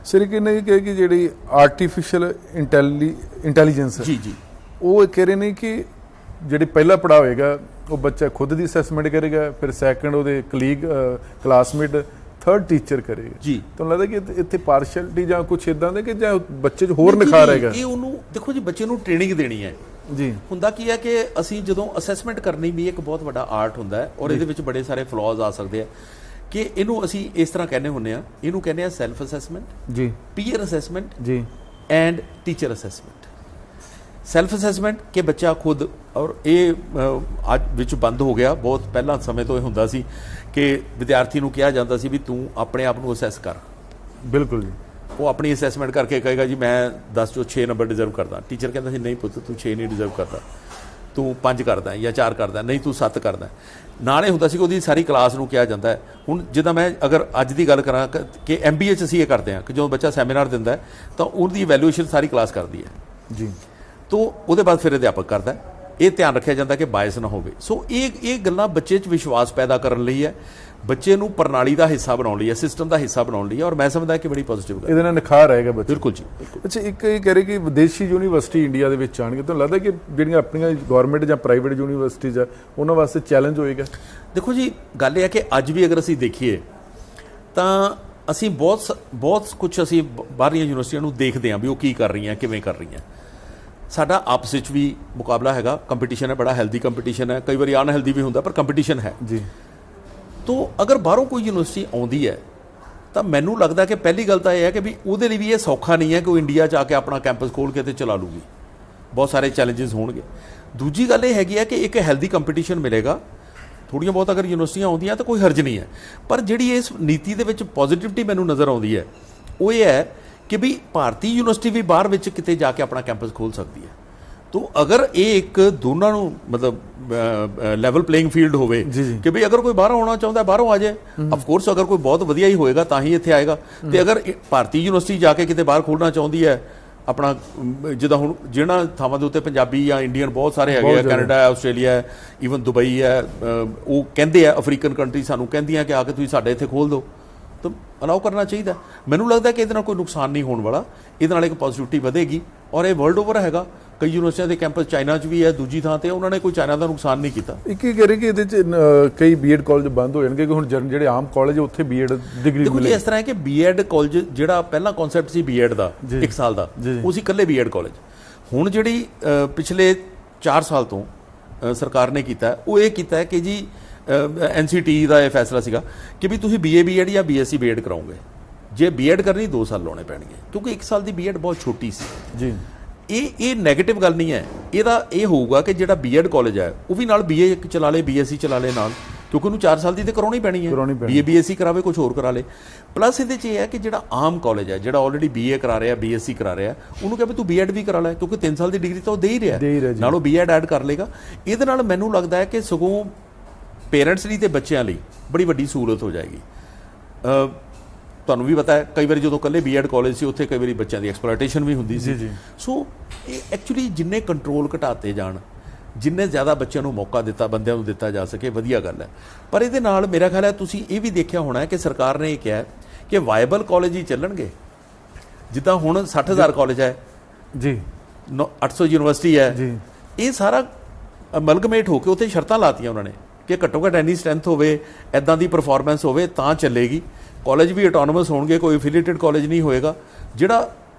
ਸਰ ਕਿਹਨੇ ਕਿਹਾ ਕਿ ਜਿਹੜੀ ਆਰਟੀਫੀਸ਼ੀਅਲ ਇੰਟੈਲੀਜੈਂਸ ਜੀ ਜੀ, ਉਹ ਕਹਿ ਰਹੇ ਨੇ ਕਿ ਜਿਹੜੀ ਪਹਿਲਾ ਪੜ੍ਹਾਅ ਹੋਏਗਾ ਉਹ ਬੱਚਾ ਖੁਦ ਦੀ ਅਸੈਸਮੈਂਟ ਕਰੇਗਾ, ਫਿਰ ਸੈਕੰਡ ਉਹਦੇ ਕਲੀਗ ਕਲਾਸਮੇਟ, ਥਰਡ ਟੀਚਰ ਕਰੇਗਾ ਜੀ। ਤੁਹਾਨੂੰ ਲੱਗਦਾ ਕਿ ਇੱਥੇ ਪਾਰਸ਼ੈਲਿਟੀ ਜਾਂ ਕੁਝ ਇਦਾਂ ਦੇ ਕਿ ਜਾਂ ਬੱਚੇ 'ਚ ਹੋਰ ਨਿਖਾਰ ਹੈਗਾ? ਇਹ ਉਹਨੂੰ ਦੇਖੋ ਜੀ, ਬੱਚੇ ਨੂੰ ਟ੍ਰੇਨਿੰਗ ਦੇਣੀ ਹੈ ਜੀ। ਹੁੰਦਾ ਕੀ ਹੈ ਕਿ ਅਸੀਂ ਜਦੋਂ ਅਸੈਸਮੈਂਟ ਕਰਨੀ ਵੀ ਇੱਕ ਬਹੁਤ ਵੱਡਾ ਆਰਟ ਹੁੰਦਾ ਹੈ, ਔਰ ਇਹਦੇ ਵਿੱਚ ਬੜੇ ਸਾਰੇ ਫਲॉज ਆ ਸਕਦੇ ਆ ਕਿ ਇਹਨੂੰ ਅਸੀਂ ਇਸ ਤਰ੍ਹਾਂ ਕਹਿੰਦੇ ਹੁੰਦੇ ਆ, ਇਹਨੂੰ ਕਹਿੰਦੇ ਆ ਸੈਲਫ ਅਸੈਸਮੈਂਟ ਜੀ, ਪੀਅਰ ਅਸੈਸਮੈਂਟ ਜੀ, and teacher assessment. Self assessment ਕਿ ਬੱਚਾ ਖੁਦ, ਔਰ ਇਹ ਅੱਜ ਵਿੱਚ ਬੰਦ ਹੋ ਗਿਆ, ਬਹੁਤ ਪਹਿਲਾਂ ਸਮੇਂ ਤੋਂ ਇਹ ਹੁੰਦਾ ਸੀ ਕਿ ਵਿਦਿਆਰਥੀ ਨੂੰ ਕਿਹਾ ਜਾਂਦਾ ਸੀ ਵੀ ਤੂੰ ਆਪਣੇ ਆਪ ਨੂੰ ਅਸੈਸ ਕਰ। ਬਿਲਕੁਲ ਜੀ, ਉਹ ਆਪਣੀ ਅਸੈਸਮੈਂਟ ਕਰਕੇ ਕਹੇਗਾ ਜੀ ਮੈਂ 10 ਚੋਂ 6 ਨੰਬਰ ਡਿਜ਼ਰਵ ਕਰਦਾ। ਟੀਚਰ ਕਹਿੰਦਾ ਸੀ ਨਹੀਂ ਪੁੱਤ, ਤੂੰ 6 ਨਹੀਂ ਡਿਜ਼ਰਵ ਕਰਦਾ, ਤੂੰ 5 ਕਰਦਾ ਜਾਂ 4 ਕਰਦਾ, ਨਹੀਂ ਤੂੰ 7 ਕਰਦਾ। ਨਾਲ ਇਹ ਹੁੰਦਾ ਸੀ ਕਿ ਉਹਦੀ ਸਾਰੀ ਕਲਾਸ ਨੂੰ ਕਿਹਾ ਜਾਂਦਾ ਹੈ। ਹੁਣ ਜਿੱਦਾਂ ਮੈਂ ਅਗਰ ਅੱਜ ਦੀ ਗੱਲ ਕਰਾਂ ਕਿ MBA 'ਚ ਅਸੀਂ ਇਹ ਕਰਦੇ ਹਾਂ ਕਿ ਜਦੋਂ ਬੱਚਾ ਸੈਮੀਨਾਰ ਦਿੰਦਾ ਤਾਂ ਉਹਦੀ ਇਵੈਲੂਏਸ਼ਨ ਸਾਰੀ ਕਲਾਸ ਕਰਦੀ ਹੈ ਜੀ, ਤੋਂ ਉਹਦੇ ਬਾਅਦ ਫਿਰ ਅਧਿਆਪਕ ਕਰਦਾ। ਇਹ ਧਿਆਨ ਰੱਖਿਆ ਜਾਂਦਾ ਕਿ ਬਾਇਸ ਨਾ ਹੋਵੇ। ਸੋ ਇਹ ਗੱਲਾਂ ਬੱਚੇ 'ਚ ਵਿਸ਼ਵਾਸ ਪੈਦਾ ਕਰਨ ਲਈ ਹੈ, ਬੱਚੇ ਨੂੰ ਪ੍ਰਣਾਲੀ ਦਾ ਹਿੱਸਾ ਬਣਾਉਣ ਲਈ ਹੈ, ਸਿਸਟਮ ਦਾ ਹਿੱਸਾ ਬਣਾਉਣ ਲਈ ਹੈ, ਔਰ ਮੈਂ ਸਮਝਦਾ ਕਿ ਬੜੀ ਪੋਜ਼ਿਟਿਵ ਗੱਲ, ਇਹਦੇ ਨਾਲ ਨਿਖਾਰ ਆਏਗਾ ਬੱਚੇ। ਬਿਲਕੁਲ ਜੀ। ਅੱਛਾ, ਇੱਕ ਇਹ ਕਹਿ ਰਹੇ ਕਿ ਵਿਦੇਸ਼ੀ ਯੂਨੀਵਰਸਿਟੀ ਇੰਡੀਆ ਦੇ ਵਿੱਚ ਆਉਣਗੇ, ਤੁਹਾਨੂੰ ਲੱਗਦਾ ਕਿ ਜਿਹੜੀਆਂ ਆਪਣੀਆਂ ਗਵਰਨਮੈਂਟ ਜਾਂ ਪ੍ਰਾਈਵੇਟ ਯੂਨੀਵਰਸਿਟੀਜ਼ ਆ ਉਹਨਾਂ ਵਾਸਤੇ ਚੈਲੰਜ ਹੋਏਗਾ? ਦੇਖੋ ਜੀ, ਗੱਲ ਇਹ ਹੈ ਕਿ ਅੱਜ ਵੀ ਅਗਰ ਅਸੀਂ ਦੇਖੀਏ ਤਾਂ ਅਸੀਂ ਬਹੁਤ ਕੁਝ ਅਸੀਂ ਬਾਹਰਲੀਆਂ ਯੂਨੀਵਰਸਿਟੀਆਂ ਨੂੰ ਦੇਖਦੇ ਹਾਂ ਵੀ ਉਹ ਕੀ ਕਰ ਰਹੀਆਂ, ਕਿਵੇਂ ਕਰ ਰਹੀਆਂ। ਸਾਡਾ ਆਪਸ ਵਿੱਚ ਵੀ ਮੁਕਾਬਲਾ ਹੈਗਾ, ਕੰਪੀਟੀਸ਼ਨ ਹੈ, ਬੜਾ ਹੈਲਦੀ ਕੰਪੀਟੀਸ਼ਨ ਹੈ, ਕਈ ਵਾਰੀ ਅਨਹੈਲਦੀ ਵੀ ਹੁੰਦਾ, ਪਰ ਕੰਪੀਟੀਸ਼ਨ ਹੈ ਜੀ। ਤੋ ਅਗਰ ਬਾਹਰੋਂ ਕੋਈ ਯੂਨੀਵਰਸਿਟੀ ਆਉਂਦੀ ਹੈ ਤਾਂ ਮੈਨੂੰ ਲੱਗਦਾ ਕਿ ਪਹਿਲੀ ਗੱਲ ਤਾਂ ਇਹ ਹੈ ਕਿ ਵੀ ਉਹਦੇ ਲਈ ਵੀ ਇਹ ਸੌਖਾ ਨਹੀਂ ਹੈ ਕਿ ਉਹ ਇੰਡੀਆ 'ਚ ਆ ਕੇ ਆਪਣਾ ਕੈਂਪਸ ਖੋਲ੍ਹ ਕੇ ਤੇ ਚਲਾ ਲੂਗੀ, ਬਹੁਤ ਸਾਰੇ ਚੈਲੰਜਸ ਹੋਣਗੇ। ਦੂਜੀ ਗੱਲ ਇਹ ਹੈਗੀ ਹੈ ਕਿ ਇੱਕ ਹੈਲਦੀ ਕੰਪੀਟੀਸ਼ਨ ਮਿਲੇਗਾ। ਥੋੜ੍ਹੀਆਂ ਬਹੁਤ ਅਗਰ ਯੂਨੀਵਰਸਿਟੀਆਂ ਆਉਂਦੀਆਂ ਤਾਂ ਕੋਈ ਹਰਜ ਨਹੀਂ ਹੈ, ਪਰ ਜਿਹੜੀ ਇਸ ਨੀਤੀ ਦੇ ਵਿੱਚ ਪੋਜ਼ਿਟਿਵਿਟੀ ਮੈਨੂੰ ਨਜ਼ਰ ਆਉਂਦੀ ਹੈ ਉਹ ਇਹ ਹੈ ਕਿ ਵੀ ਭਾਰਤੀ ਯੂਨੀਵਰਸਿਟੀ ਵੀ ਬਾਹਰ ਵਿੱਚ ਕਿਤੇ ਜਾ ਕੇ ਆਪਣਾ ਕੈਂਪਸ ਖੋਲ੍ਹ ਸਕਦੀ ਹੈ। ਤੋ ਅਗਰ ਇਹ ਇੱਕ ਦੋਨਾਂ ਨੂੰ ਮਤਲਬ ਲੈਵਲ ਪਲੇਇੰਗ ਫੀਲਡ ਹੋਵੇ ਕਿ ਵੀ ਅਗਰ ਕੋਈ ਬਾਹਰੋਂ ਆਉਣਾ ਚਾਹੁੰਦਾ ਬਾਹਰੋਂ ਆ ਜਾਏ, ਆਫਕੋਰਸ ਅਗਰ ਕੋਈ ਬਹੁਤ ਵਧੀਆ ਹੀ ਹੋਏਗਾ ਤਾਂ ਹੀ ਇੱਥੇ ਆਏਗਾ। ਤੇ ਅਗਰ ਭਾਰਤੀ ਯੂਨੀਵਰਸਿਟੀ ਜਾ ਕੇ ਕਿਤੇ ਬਾਹਰ ਖੋਲ੍ਹਣਾ ਚਾਹੁੰਦੀ ਹੈ ਆਪਣਾ, ਜਿੱਦਾਂ ਹੁਣ ਜਿਹਨਾਂ ਥਾਵਾਂ ਦੇ ਉੱਤੇ ਪੰਜਾਬੀ ਜਾਂ ਇੰਡੀਅਨ ਬਹੁਤ ਸਾਰੇ ਹੈਗੇ ਆ, ਕੈਨੇਡਾ ਹੈ, ਆਸਟ੍ਰੇਲੀਆ ਹੈ, ਈਵਨ ਦੁਬਈ ਹੈ, ਉਹ ਕਹਿੰਦੇ ਆ ਅਫਰੀਕਨ ਕੰਟਰੀ ਸਾਨੂੰ ਕਹਿੰਦੀਆਂ ਕਿ ਆ ਕੇ ਤੁਸੀਂ ਸਾਡੇ ਇੱਥੇ ਖੋਲ੍ਹ ਦਿਓ, ਤਾਂ ਅਲਾਓ ਕਰਨਾ ਚਾਹੀਦਾ। ਮੈਨੂੰ ਲੱਗਦਾ ਕਿ ਇਹਦੇ ਨਾਲ ਕੋਈ ਨੁਕਸਾਨ ਨਹੀਂ ਹੋਣ ਵਾਲਾ, ਇਹਦੇ ਨਾਲ ਇੱਕ ਪੋਜ਼ਿਟਿਵਿਟੀ ਵਧੇਗੀ। ਔਰ ਇਹ ਵਰਲਡ ਓਵਰ ਹੈਗਾ, ਕਈ ਯੂਨੀਵਰਸਿਟੀਆਂ ਦੇ ਕੈਂਪਸ ਚਾਈਨਾ 'ਚ ਵੀ ਹੈ, ਦੂਜੀ ਥਾਂ ਤੇ ਉਹਨਾਂ ਨੇ ਕੋਈ ਚਾਈਨਾ ਦਾ ਨੁਕਸਾਨ ਨਹੀਂ ਕੀਤਾ। ਇੱਕ ਹੀ ਕਹਿ ਰਹੇ ਕਿ ਇਹਦੇ 'ਚ ਕਈ B.Ed ਕਾਲਜ ਬੰਦ ਹੋ ਜਾਣਗੇ ਕਿ ਹੁਣ ਜਿਹੜੇ ਆਮ ਕਾਲਜ ਉੱਥੇ B.Ed ਡਿਗਰੀ ਮਿਲੇ। ਇਸ ਤਰ੍ਹਾਂ ਹੈ ਕਿ B.Ed ਕਾਲਜ ਜਿਹੜਾ ਪਹਿਲਾਂ ਕਨਸੈਪਟ ਸੀ B.Ed ਦਾ 1 ਸਾਲ ਦਾ, ਉਹ ਸੀ ਇਕੱਲੇ B.Ed ਕਾਲਜ। ਹੁਣ ਜਿਹੜੀ ਪਿਛਲੇ 4 ਸਾਲ ਤੋਂ ਸਰਕਾਰ ਨੇ ਕੀਤਾ ਉਹ ਇਹ ਕੀਤਾ ਕਿ ਜੀ NCT ਦਾ ਇਹ ਫੈਸਲਾ ਸੀਗਾ ਕਿ ਵੀ ਤੁਸੀਂ BA BEd ਜਾਂ BSc BEd ਕਰਾਓਗੇ, ਜੇ BEd ਕਰਨੀ 2 ਸਾਲ ਲਾਉਣੇ ਪੈਣਗੇ, ਕਿਉਂਕਿ 1 ਸਾਲ ਦੀ BEd ਬਹੁਤ ਛੋਟੀ ਸੀ ਜੀ। ਇਹ ਨੈਗੇਟਿਵ ਗੱਲ ਨਹੀਂ ਹੈ, ਇਹਦਾ ਇਹ ਹੋਊਗਾ ਕਿ ਜਿਹੜਾ BEd ਕਾਲਜ ਹੈ ਉਹ ਵੀ ਨਾਲ BA ਚਲਾ ਲੇ, BSc ਚਲਾ ਲੇ ਨਾਲ, ਕਿਉਂਕਿ ਉਹਨੂੰ 4 ਸਾਲ ਦੀ ਤੇ ਕਰਾਉਣੀ ਪੈਣੀ ਹੈ, BA BSc ਕਰਾਵੇ, ਕੁਝ ਹੋਰ ਕਰਾ ਲੇ। ਪਲੱਸ ਇਹਦੇ 'ਚ ਇਹ ਹੈ ਕਿ ਜਿਹੜਾ ਆਮ ਕਾਲਜ ਹੈ, ਜਿਹੜਾ ਆਲਰੇਡੀ BA ਕਰਾ ਰਿਹਾ, BSc ਕਰਾ ਰਿਹਾ, ਉਹਨੂੰ ਕਹੇ ਵੀ ਤੂੰ BEd ਵੀ ਕਰਾ ਲੈ, ਕਿਉਂਕਿ 3 ਸਾਲ ਦੀ ਡਿਗਰੀ ਤਾਂ ਉਹ ਦੇ ਹੀ ਰਿਹਾ, ਨਾਲੋਂ BEd ਐਡ ਕਰ ਲੇਗਾ। ਇਹਦੇ ਨਾਲ ਮੈਨੂੰ ਲੱਗਦਾ ਹੈ ਕਿ ਸਗੋਂ ਪੇਰੈਂਟਸ ਲਈ ਤੇ ਬੱਚਿਆਂ ਲਈ ਬੜੀ ਵੱਡੀ ਸਹੂਲਤ ਹੋ ਜਾਏਗੀ। ਤੁਹਾਨੂੰ ਵੀ ਪਤਾ ਹੈ ਕਈ ਵਾਰੀ ਜਦੋਂ ਇਕੱਲੇ BEd ਕਾਲਜ ਸੀ ਉੱਥੇ ਕਈ ਵਾਰੀ ਬੱਚਿਆਂ ਦੀ ਐਕਸਪਲੋਇਟੇਸ਼ਨ ਵੀ ਹੁੰਦੀ ਸੀ। ਸੋ ਇਹ ਐਕਚੁਅਲੀ ਜਿੰਨੇ ਕੰਟਰੋਲ ਘਟਾਤੇ ਜਾਣ, ਜਿੰਨੇ ਜ਼ਿਆਦਾ ਬੱਚਿਆਂ ਨੂੰ ਮੌਕਾ ਦਿੱਤਾ, ਬੰਦਿਆਂ ਨੂੰ ਦਿੱਤਾ ਜਾ ਸਕੇ, ਵਧੀਆ ਗੱਲ ਹੈ। ਪਰ ਇਹਦੇ ਨਾਲ ਮੇਰਾ ਖਿਆਲ ਹੈ ਤੁਸੀਂ ਇਹ ਵੀ ਦੇਖਿਆ ਹੋਣਾ ਹੈ ਕਿ ਸਰਕਾਰ ਨੇ ਇਹ ਕਿਹਾ ਕਿ ਵਾਇਬਲ ਕਾਲਜ ਹੀ ਚੱਲਣਗੇ। ਜਿੱਦਾਂ ਹੁਣ 60,000 ਕਾਲਜ ਹੈ ਜੀ, 800 ਯੂਨੀਵਰਸਿਟੀ ਹੈ ਜੀ, ਇਹ ਸਾਰਾ ਅਮਲਗਮੇਟ ਹੋ ਕੇ ਉੱਥੇ ਸ਼ਰਤਾਂ ਲਾਤੀਆਂ ਉਹਨਾਂ ਨੇ ਕਿ ਘੱਟੋ ਘੱਟ ਇੰਨੀ ਸਟਰੈਂਥ ਹੋਵੇ, ਇੱਦਾਂ ਦੀ ਪਰਫਾਰਮੈਂਸ ਹੋਵੇ ਤਾਂ ਚੱਲੇਗੀ। ਕਾਲਜ ਵੀ ਆਟੋਨੋਮਸ ਹੋਣਗੇ, ਕੋਈ ਐਫੀਲੀਏਟਡ ਕਾਲਜ ਨਹੀਂ ਹੋਏਗਾ। ਜਿਹੜਾ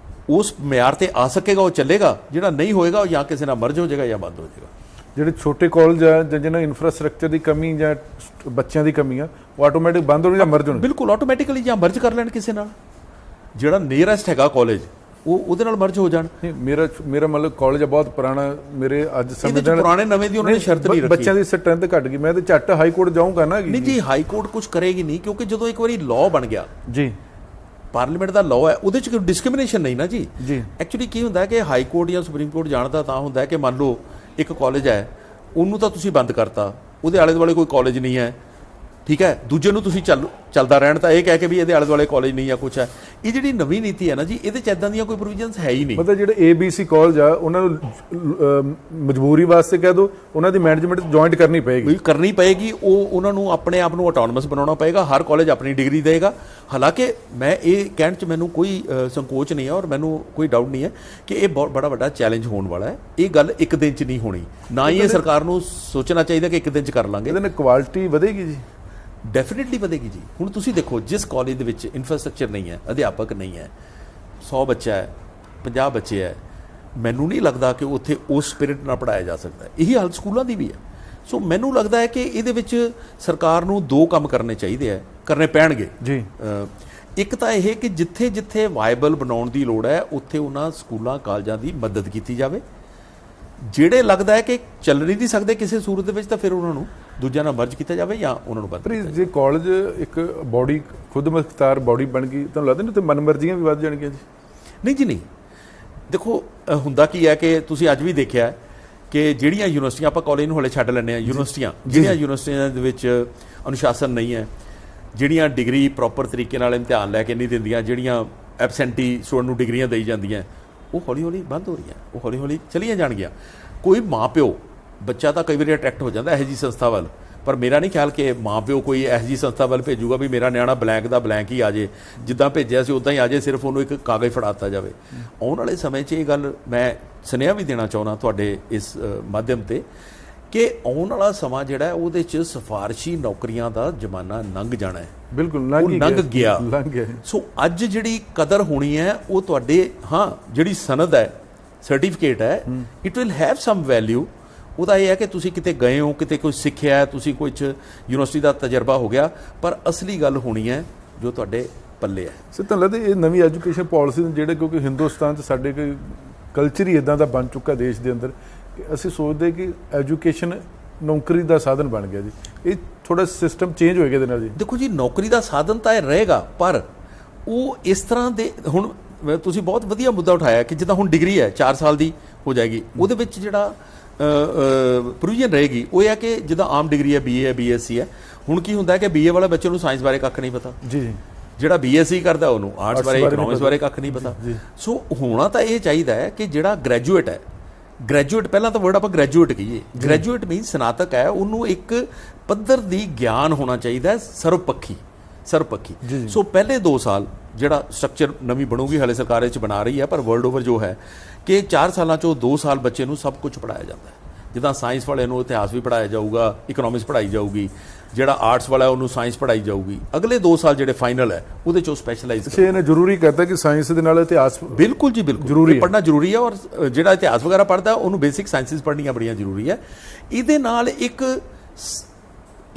ਉਸ ਮਿਆਰ ਤੇ ਆ ਸਕੇਗਾ ਉਹ ਚੱਲੇਗਾ, ਜਿਹੜਾ ਨਹੀਂ ਹੋਏਗਾ ਉਹ ਜਾਂ ਕਿਸੇ ਨਾਲ ਮਰਜ ਹੋ ਜਾਏਗਾ ਜਾਂ ਬੰਦ ਹੋ ਜਾਏਗਾ। ਜਿਹੜੇ ਛੋਟੇ ਕਾਲਜ ਆ ਜਿਹਨਾਂ ਇਨਫਰਾਸਟ੍ਰਕਚਰ ਦੀ ਕਮੀ ਜਾਂ ਬੱਚਿਆਂ ਦੀ ਕਮੀ ਆ, ਉਹ ਆਟੋਮੈਟਿਕ ਬੰਦ ਹੋਣ ਜਾਂ ਮਰਜ ਹੋਣ, ਬਿਲਕੁਲ ਆਟੋਮੈਟਿਕਲੀ ਜਾਂ ਮਰਜ ਕਰ ਲੈਣ ਕਿਸੇ ਨਾਲ। ਜਿਹੜਾ ਨੀਅਰੈਸਟ ਹੈਗਾ ਕਾਲਜ ਉਹ ਉਹਦੇ ਨਾਲ ਮਰਜ ਹੋ ਜਾਣ। ਮੇਰਾ ਮਤਲਬ ਕਾਲਜ ਬਹੁਤ ਪੁਰਾਣਾ, ਮੇਰੇ ਅੱਜ ਸਮੇਂ ਦੇ ਪੁਰਾਣੇ ਨਵੇਂ ਦੀ ਉਹਨਾਂ ਨੇ ਸ਼ਰਤ ਨਹੀਂ ਰੱਖੀ, ਬੱਚਿਆਂ ਦੀ ਸਟਰੈਂਥ ਘਟ ਗਈ, ਮੈਂ ਤੇ ਝੱਟ ਹਾਈ ਕੋਰਟ ਜਾਊਂਗਾ ਨਾ। ਨਹੀਂ ਜੀ, ਹਾਈ ਕੋਰਟ ਕੁਝ ਕਰੇਗੀ ਨਹੀਂ, ਕਿਉਂਕਿ ਜਦੋਂ ਇੱਕ ਵਾਰੀ ਲਾਅ ਬਣ ਗਿਆ ਜੀ, ਪਾਰਲੀਮੈਂਟ ਦਾ ਲਾਅ ਹੈ, ਉਹਦੇ 'ਚ ਕੋਈ ਡਿਸਕ੍ਰਿਮੀਨੇਸ਼ਨ ਨਹੀਂ ਨਾ ਜੀ। ਐਕਚੁਅਲੀ ਕੀ ਹੁੰਦਾ ਹੈ ਕਿ ਹਾਈ ਕੋਰਟ ਜਾਂ ਸੁਪਰੀਮ ਕੋਰਟ ਜਾਣਦਾ ਤਾਂ ਹੁੰਦਾ ਹੈ ਕਿ ਮੰਨ ਲਓ ਇੱਕ ਕਾਲਜ ਹੈ, ਉਹਨੂੰ ਤਾਂ ਤੁਸੀਂ ਬੰਦ ਕਰਤਾ, ਉਹਦੇ ਆਲੇ ਦੁਆਲੇ ਕੋਈ ਕਾਲਜ ਨਹੀਂ ਹੈ, ਠੀਕ ਹੈ, ਦੂਜੇ ਨੂੰ ਤੁਸੀਂ ਚੱਲਦਾ ਰਹਿਣ ਤਾਂ ਇਹ ਕਹਿ ਕੇ ਵੀ ਇਹਦੇ ਆਲੇ ਦੁਆਲੇ ਕਾਲਜ ਨਹੀਂ ਆ ਕੁਛ ਹੈ। ਇਹ ਜਿਹੜੀ ਨਵੀਂ ਨੀਤੀ ਹੈ ਨਾ ਜੀ, ਇਹਦੇ 'ਚ ਇੱਦਾਂ ਦੀਆਂ ਕੋਈ ਪ੍ਰੋਵੀਜ਼ਨਸ ਹੈ ਹੀ ਨਹੀਂ। ਮਤਲਬ ਜਿਹੜੇ ABC ਕਾਲਜ ਆ ਉਹਨਾਂ ਨੂੰ ਮਜਬੂਰੀ ਵਾਸਤੇ ਕਹਿ ਦੋ, ਉਹਨਾਂ ਦੀ ਮੈਨੇਜਮੈਂਟ ਜੁਆਇੰਟ ਕਰਨੀ ਪਏਗੀ, ਉਹ ਉਹਨਾਂ ਨੂੰ ਆਪਣੇ ਆਪ ਨੂੰ ਆਟੋਨੋਮਸ ਬਣਾਉਣਾ ਪਏਗਾ। ਹਰ ਕਾਲਜ ਆਪਣੀ ਡਿਗਰੀ ਦੇਗਾ। ਹਾਲਾਂਕਿ ਮੈਂ ਇਹ ਕਹਿਣ 'ਚ ਮੈਨੂੰ ਕੋਈ ਸੰਕੋਚ ਨਹੀਂ ਹੈ ਔਰ ਮੈਨੂੰ ਕੋਈ ਡਾਊਟ ਨਹੀਂ ਹੈ ਕਿ ਇਹ ਬਹੁਤ ਬੜਾ ਵੱਡਾ ਚੈਲੰਜ ਹੋਣ ਵਾਲਾ ਹੈ। ਇਹ ਗੱਲ ਇੱਕ ਦਿਨ 'ਚ ਨਹੀਂ ਹੋਣੀ, ਨਾ ਹੀ ਇਹ ਸਰਕਾਰ ਨੂੰ ਸੋਚਣਾ ਚਾਹੀਦਾ ਕਿ ਇੱਕ ਦਿਨ 'ਚ ਕਰ ਲਾਂਗੇ। ਇਹਦੇ ਨਾਲ ਕੁਆਲਿਟੀ ਵਧੇਗੀ ਜੀ, ਡੈਫੀਨਿਟਲੀ ਵਧੇਗੀ ਜੀ। ਹੁਣ ਤੁਸੀਂ ਦੇਖੋ, ਜਿਸ ਕਾਲਜ ਦੇ ਵਿੱਚ ਇਨਫਰਾਸਟ੍ਰਕਚਰ ਨਹੀਂ ਹੈ, ਅਧਿਆਪਕ ਨਹੀਂ ਹੈ, 100 ਬੱਚਾ ਹੈ, 50 ਬੱਚੇ ਹੈ, ਮੈਨੂੰ ਨਹੀਂ ਲੱਗਦਾ ਕਿ ਉੱਥੇ ਉਸ ਸਪਿਰਿਟ ਨਾਲ ਪੜ੍ਹਾਇਆ ਜਾ ਸਕਦਾ ਹੈ। ਇਹੀ ਹਾਲਤ ਸਕੂਲਾਂ ਦੀ ਵੀ ਹੈ। ਸੋ ਮੈਨੂੰ ਲੱਗਦਾ ਹੈ ਕਿ ਇਹਦੇ ਵਿੱਚ ਸਰਕਾਰ ਨੂੰ 2 ਕੰਮ ਕਰਨੇ ਪੈਣਗੇ ਜੀ। ਇੱਕ ਤਾਂ ਇਹ ਕਿ ਜਿੱਥੇ ਜਿੱਥੇ ਵਾਇਬਲ ਬਣਾਉਣ ਦੀ ਲੋੜ ਹੈ ਉੱਥੇ ਉਹਨਾਂ ਸਕੂਲਾਂ ਕਾਲਜਾਂ ਦੀ ਮਦਦ ਕੀਤੀ ਜਾਵੇ। ਜਿਹੜੇ ਲੱਗਦਾ ਹੈ ਕਿ ਚੱਲ ਨਹੀਂ ਸਕਦੇ ਕਿਸੇ ਸੂਰਤ ਦੇ ਵਿੱਚ, ਤਾਂ ਫਿਰ ਉਹਨਾਂ ਨੂੰ ਦੂਜਿਆਂ ਨਾਲ ਮਰਜ ਕੀਤਾ ਜਾਵੇ ਜਾਂ ਉਹਨਾਂ ਨੂੰ ਬੰਦ ਕੀਤਾ ਜਾਵੇ। ਜੇ ਕਾਲਜ ਇੱਕ ਬੋਡੀ ਖੁਦ ਮੁਖਤਾਰ ਬੋਡੀ ਬਣ ਗਈ, ਤੁਹਾਨੂੰ ਲੱਗਦਾ ਨਹੀਂ ਉੱਥੇ ਮਨਮਰਜ਼ੀਆਂ ਵੀ ਵੱਧ ਜਾਣਗੀਆਂ ਜੀ? ਨਹੀਂ ਜੀ, ਨਹੀਂ। ਦੇਖੋ ਹੁੰਦਾ ਕੀ ਹੈ ਕਿ ਤੁਸੀਂ ਅੱਜ ਵੀ ਦੇਖਿਆ ਕਿ ਜਿਹੜੀਆਂ ਯੂਨੀਵਰਸਿਟੀਆਂ, ਆਪਾਂ ਕਾਲਜ ਨੂੰ ਹਲੇ ਛੱਡ ਲੈਂਦੇ ਹਾਂ, ਜਿਹੜੀਆਂ ਯੂਨੀਵਰਸਿਟੀਆਂ ਦੇ ਵਿੱਚ ਅਨੁਸ਼ਾਸਨ ਨਹੀਂ ਹੈ, ਜਿਹੜੀਆਂ ਡਿਗਰੀ ਪ੍ਰੋਪਰ ਤਰੀਕੇ ਨਾਲ ਇਮਤਿਹਾਨ ਲੈ ਕੇ ਨਹੀਂ ਦਿੰਦੀਆਂ, ਜਿਹੜੀਆਂ ਐਬਸੈਂਟੀ ਸਟੂਡੈਂਟ ਨੂੰ ਡਿਗਰੀਆਂ ਦੇਈ ਜਾਂਦੀਆਂ, ਉਹ ਹੌਲੀ ਹੌਲੀ ਬੰਦ ਹੋ ਰਹੀਆਂ, ਉਹ ਹੌਲੀ ਹੌਲੀ ਚਲੀਆਂ ਜਾਣਗੀਆਂ। ਕੋਈ ਮਾਂ ਪਿਓ, ਬੱਚਾ ਤਾਂ ਕਈ ਵਾਰੀ ਅਟਰੈਕਟ ਹੋ ਜਾਂਦਾ ਇਹੋ ਜਿਹੀ ਸੰਸਥਾ ਵੱਲ, ਪਰ ਮੇਰਾ ਨਹੀਂ ਖਿਆਲ ਕਿ ਮਾਂ ਪਿਓ ਕੋਈ ਇਹੋ ਜਿਹੀ ਸੰਸਥਾ ਵੱਲ ਭੇਜੂਗਾ ਵੀ ਮੇਰਾ ਨਿਆਣਾ ਬਲੈਂਕ ਦਾ ਬਲੈਂਕ ਹੀ ਆ ਜੇ, ਜਿੱਦਾਂ ਭੇਜਿਆ ਸੀ ਉੱਦਾਂ ਹੀ ਆ ਜੇ, ਸਿਰਫ ਉਹਨੂੰ ਇੱਕ ਕਾਗਜ਼ ਫੜਾ ਦਿੱਤਾ ਜਾਵੇ। ਆਉਣ ਵਾਲੇ ਸਮੇਂ 'ਚ ਇਹ ਗੱਲ ਮੈਂ ਸੁਨੇਹਾ ਵੀ ਦੇਣਾ ਚਾਹੁੰਦਾ ਤੁਹਾਡੇ ਇਸ ਮਾਧਿਅਮ 'ਤੇ ਕਿ ਆਉਣ ਵਾਲਾ ਸਮਾਂ ਜਿਹੜਾ ਉਹਦੇ 'ਚ ਸਿਫਾਰਸ਼ੀ ਨੌਕਰੀਆਂ ਦਾ ਜ਼ਮਾਨਾ ਲੰਘ ਜਾਣਾ ਹੈ। ਬਿਲਕੁਲ ਲੰਘ ਗਿਆ। ਸੋ ਅੱਜ ਜਿਹੜੀ ਕਦਰ ਹੋਣੀ ਹੈ ਉਹ ਤੁਹਾਡੇ, ਹਾਂ ਜਿਹੜੀ ਸਨਦ ਹੈ, ਸਰਟੀਫਿਕੇਟ ਹੈ, it will have some value. ਉਹਦਾ ਇਹ ਹੈ ਕਿ ਤੁਸੀਂ ਕਿਤੇ ਗਏ ਹੋ, ਕਿਤੇ ਕੁਝ ਸਿੱਖਿਆ, ਤੁਸੀਂ ਕੁਝ ਯੂਨੀਵਰਸਿਟੀ ਦਾ ਤਜਰਬਾ ਹੋ ਗਿਆ, ਪਰ ਅਸਲੀ ਗੱਲ ਹੋਣੀ ਹੈ ਜੋ ਤੁਹਾਡੇ ਪੱਲੇ ਹੈ। ਸੋ ਤੁਹਾਨੂੰ ਲੱਗਦਾ ਇਹ ਨਵੀਂ ਐਜੂਕੇਸ਼ਨ ਪਾਲਿਸੀ ਜਿਹੜੇ, ਕਿਉਂਕਿ ਹਿੰਦੁਸਤਾਨ 'ਚ ਸਾਡੇ ਕੋਈ ਕਲਚਰ ਹੀ ਇੱਦਾਂ ਦਾ ਬਣ ਚੁੱਕਾ ਦੇਸ਼ ਦੇ ਅੰਦਰ ਕਿ ਅਸੀਂ ਸੋਚਦੇ ਕਿ ਐਜੂਕੇਸ਼ਨ ਨੌਕਰੀ ਦਾ ਸਾਧਨ ਬਣ ਗਿਆ ਜੀ। ਇਹ ਥੋੜਾ ਸਿਸਟਮ ਚੇਂਜ ਹੋਏਗਾ ਇਹਦੇ ਨਾਲ ਜੀ। ਦੇਖੋ ਜੀ, ਨੌਕਰੀ ਦਾ ਸਾਧਨ ਤਾਂ ਇਹ ਰਹੇਗਾ, ਪਰ ਉਹ ਇਸ ਤਰ੍ਹਾਂ ਦੇ, ਹੁਣ ਤੁਸੀਂ ਬਹੁਤ ਵਧੀਆ ਮੁੱਦਾ ਉਠਾਇਆ ਕਿ ਜਿੱਦਾਂ ਹੁਣ ਡਿਗਰੀ ਹੈ 4 ਸਾਲ ਦੀ ਹੋ ਜਾਏਗੀ, ਉਹਦੇ ਵਿੱਚ ਜਿਹੜਾ ਪ੍ਰੋਵੀਜ਼ਨ ਰਹੇਗੀ ਉਹ ਇਹ ਹੈ ਕਿ ਜਿੱਦਾਂ ਆਮ ਡਿਗਰੀ ਹੈ, BA ਹੈ, BSc ਹੈ। ਹੁਣ ਕੀ ਹੁੰਦਾ ਹੈ ਕਿ BA ਵਾਲੇ ਬੱਚੇ ਨੂੰ ਸਾਇੰਸ ਬਾਰੇ ਕੱਖ ਨਹੀਂ ਪਤਾ ਜੀ, ਜਿਹੜਾ BSc ਕਰਦਾ ਉਹਨੂੰ ਆਰਟਸ ਬਾਰੇ, ਇਕਨੋਮਿਕਸ ਬਾਰੇ ਕੱਖ ਨਹੀਂ ਪਤਾ। ਸੋ ਹੋਣਾ ਤਾਂ ਇਹ ਚਾਹੀਦਾ ਹੈ ਕਿ ਜਿਹੜਾ ਗ੍ਰੈਜੂਏਟ ਹੈ, ਗ੍ਰੈਜੂਏਟ ਪਹਿਲਾਂ ਤਾਂ ਵਰਡ ਆਪਾਂ ਗ੍ਰੈਜੂਏਟ ਕਹੀਏ, ਗ੍ਰੈਜੂਏਟ ਮੀਨ ਸਨਾਤਕ ਹੈ, ਉਹਨੂੰ ਇੱਕ ਪੱਧਰ ਦੀ ਗਿਆਨ ਹੋਣਾ ਚਾਹੀਦਾ ਹੈ, ਸਰਵਪੱਖੀ। ਸੋ ਪਹਿਲੇ 2 ਸਾਲ ਜਿਹੜਾ ਸਟਰਕਚਰ ਨਵੀਂ ਬਣੂਗੀ, ਹਾਲੇ ਸਰਕਾਰ ਇਹ 'ਚ ਬਣਾ ਰਹੀ ਹੈ, ਪਰ ਵਰਲਡ ਓਵਰ ਜੋ ਹੈ ਕਿ 4 ਸਾਲਾਂ 'ਚੋਂ 2 ਸਾਲ ਬੱਚੇ ਨੂੰ ਸਭ ਕੁਝ ਪੜ੍ਹਾਇਆ ਜਾਂਦਾ ਹੈ। ਜਿੱਦਾਂ ਸਾਇੰਸ ਵਾਲੇ ਨੂੰ ਇਤਿਹਾਸ ਵੀ ਪੜ੍ਹਾਇਆ ਜਾਊਗਾ, ਇਕਨੋਮਿਕਸ ਪੜ੍ਹਾਈ ਜਾਊਗੀ, ਜਿਹੜਾ ਆਰਟਸ ਵਾਲਾ ਉਹਨੂੰ ਸਾਇੰਸ ਪੜ੍ਹਾਈ ਜਾਊਗੀ। ਅਗਲੇ 2 ਸਾਲ ਜਿਹੜੇ ਫਾਈਨਲ ਹੈ ਉਹਦੇ 'ਚ ਉਹ ਸਪੈਸ਼ਲਾਈਜ਼ ਅੱਛਾ, ਇਹਨੇ ਜ਼ਰੂਰੀ ਕਰਤਾ ਕਿ ਸਾਇੰਸ ਦੇ ਨਾਲ ਇਤਿਹਾਸ ਬਿਲਕੁਲ ਜੀ ਬਿਲਕੁਲ ਜ਼ਰੂਰੀ ਪੜ੍ਹਨਾ ਜ਼ਰੂਰੀ ਹੈ। ਔਰ ਜਿਹੜਾ ਇਤਿਹਾਸ ਵਗੈਰਾ ਪੜ੍ਹਦਾ ਉਹਨੂੰ ਬੇਸਿਕ ਸਾਇੰਸਿਸ ਪੜ੍ਹਨੀਆਂ ਬੜੀਆਂ ਜ਼ਰੂਰੀ ਹੈ। ਇਹਦੇ ਨਾਲ ਇੱਕ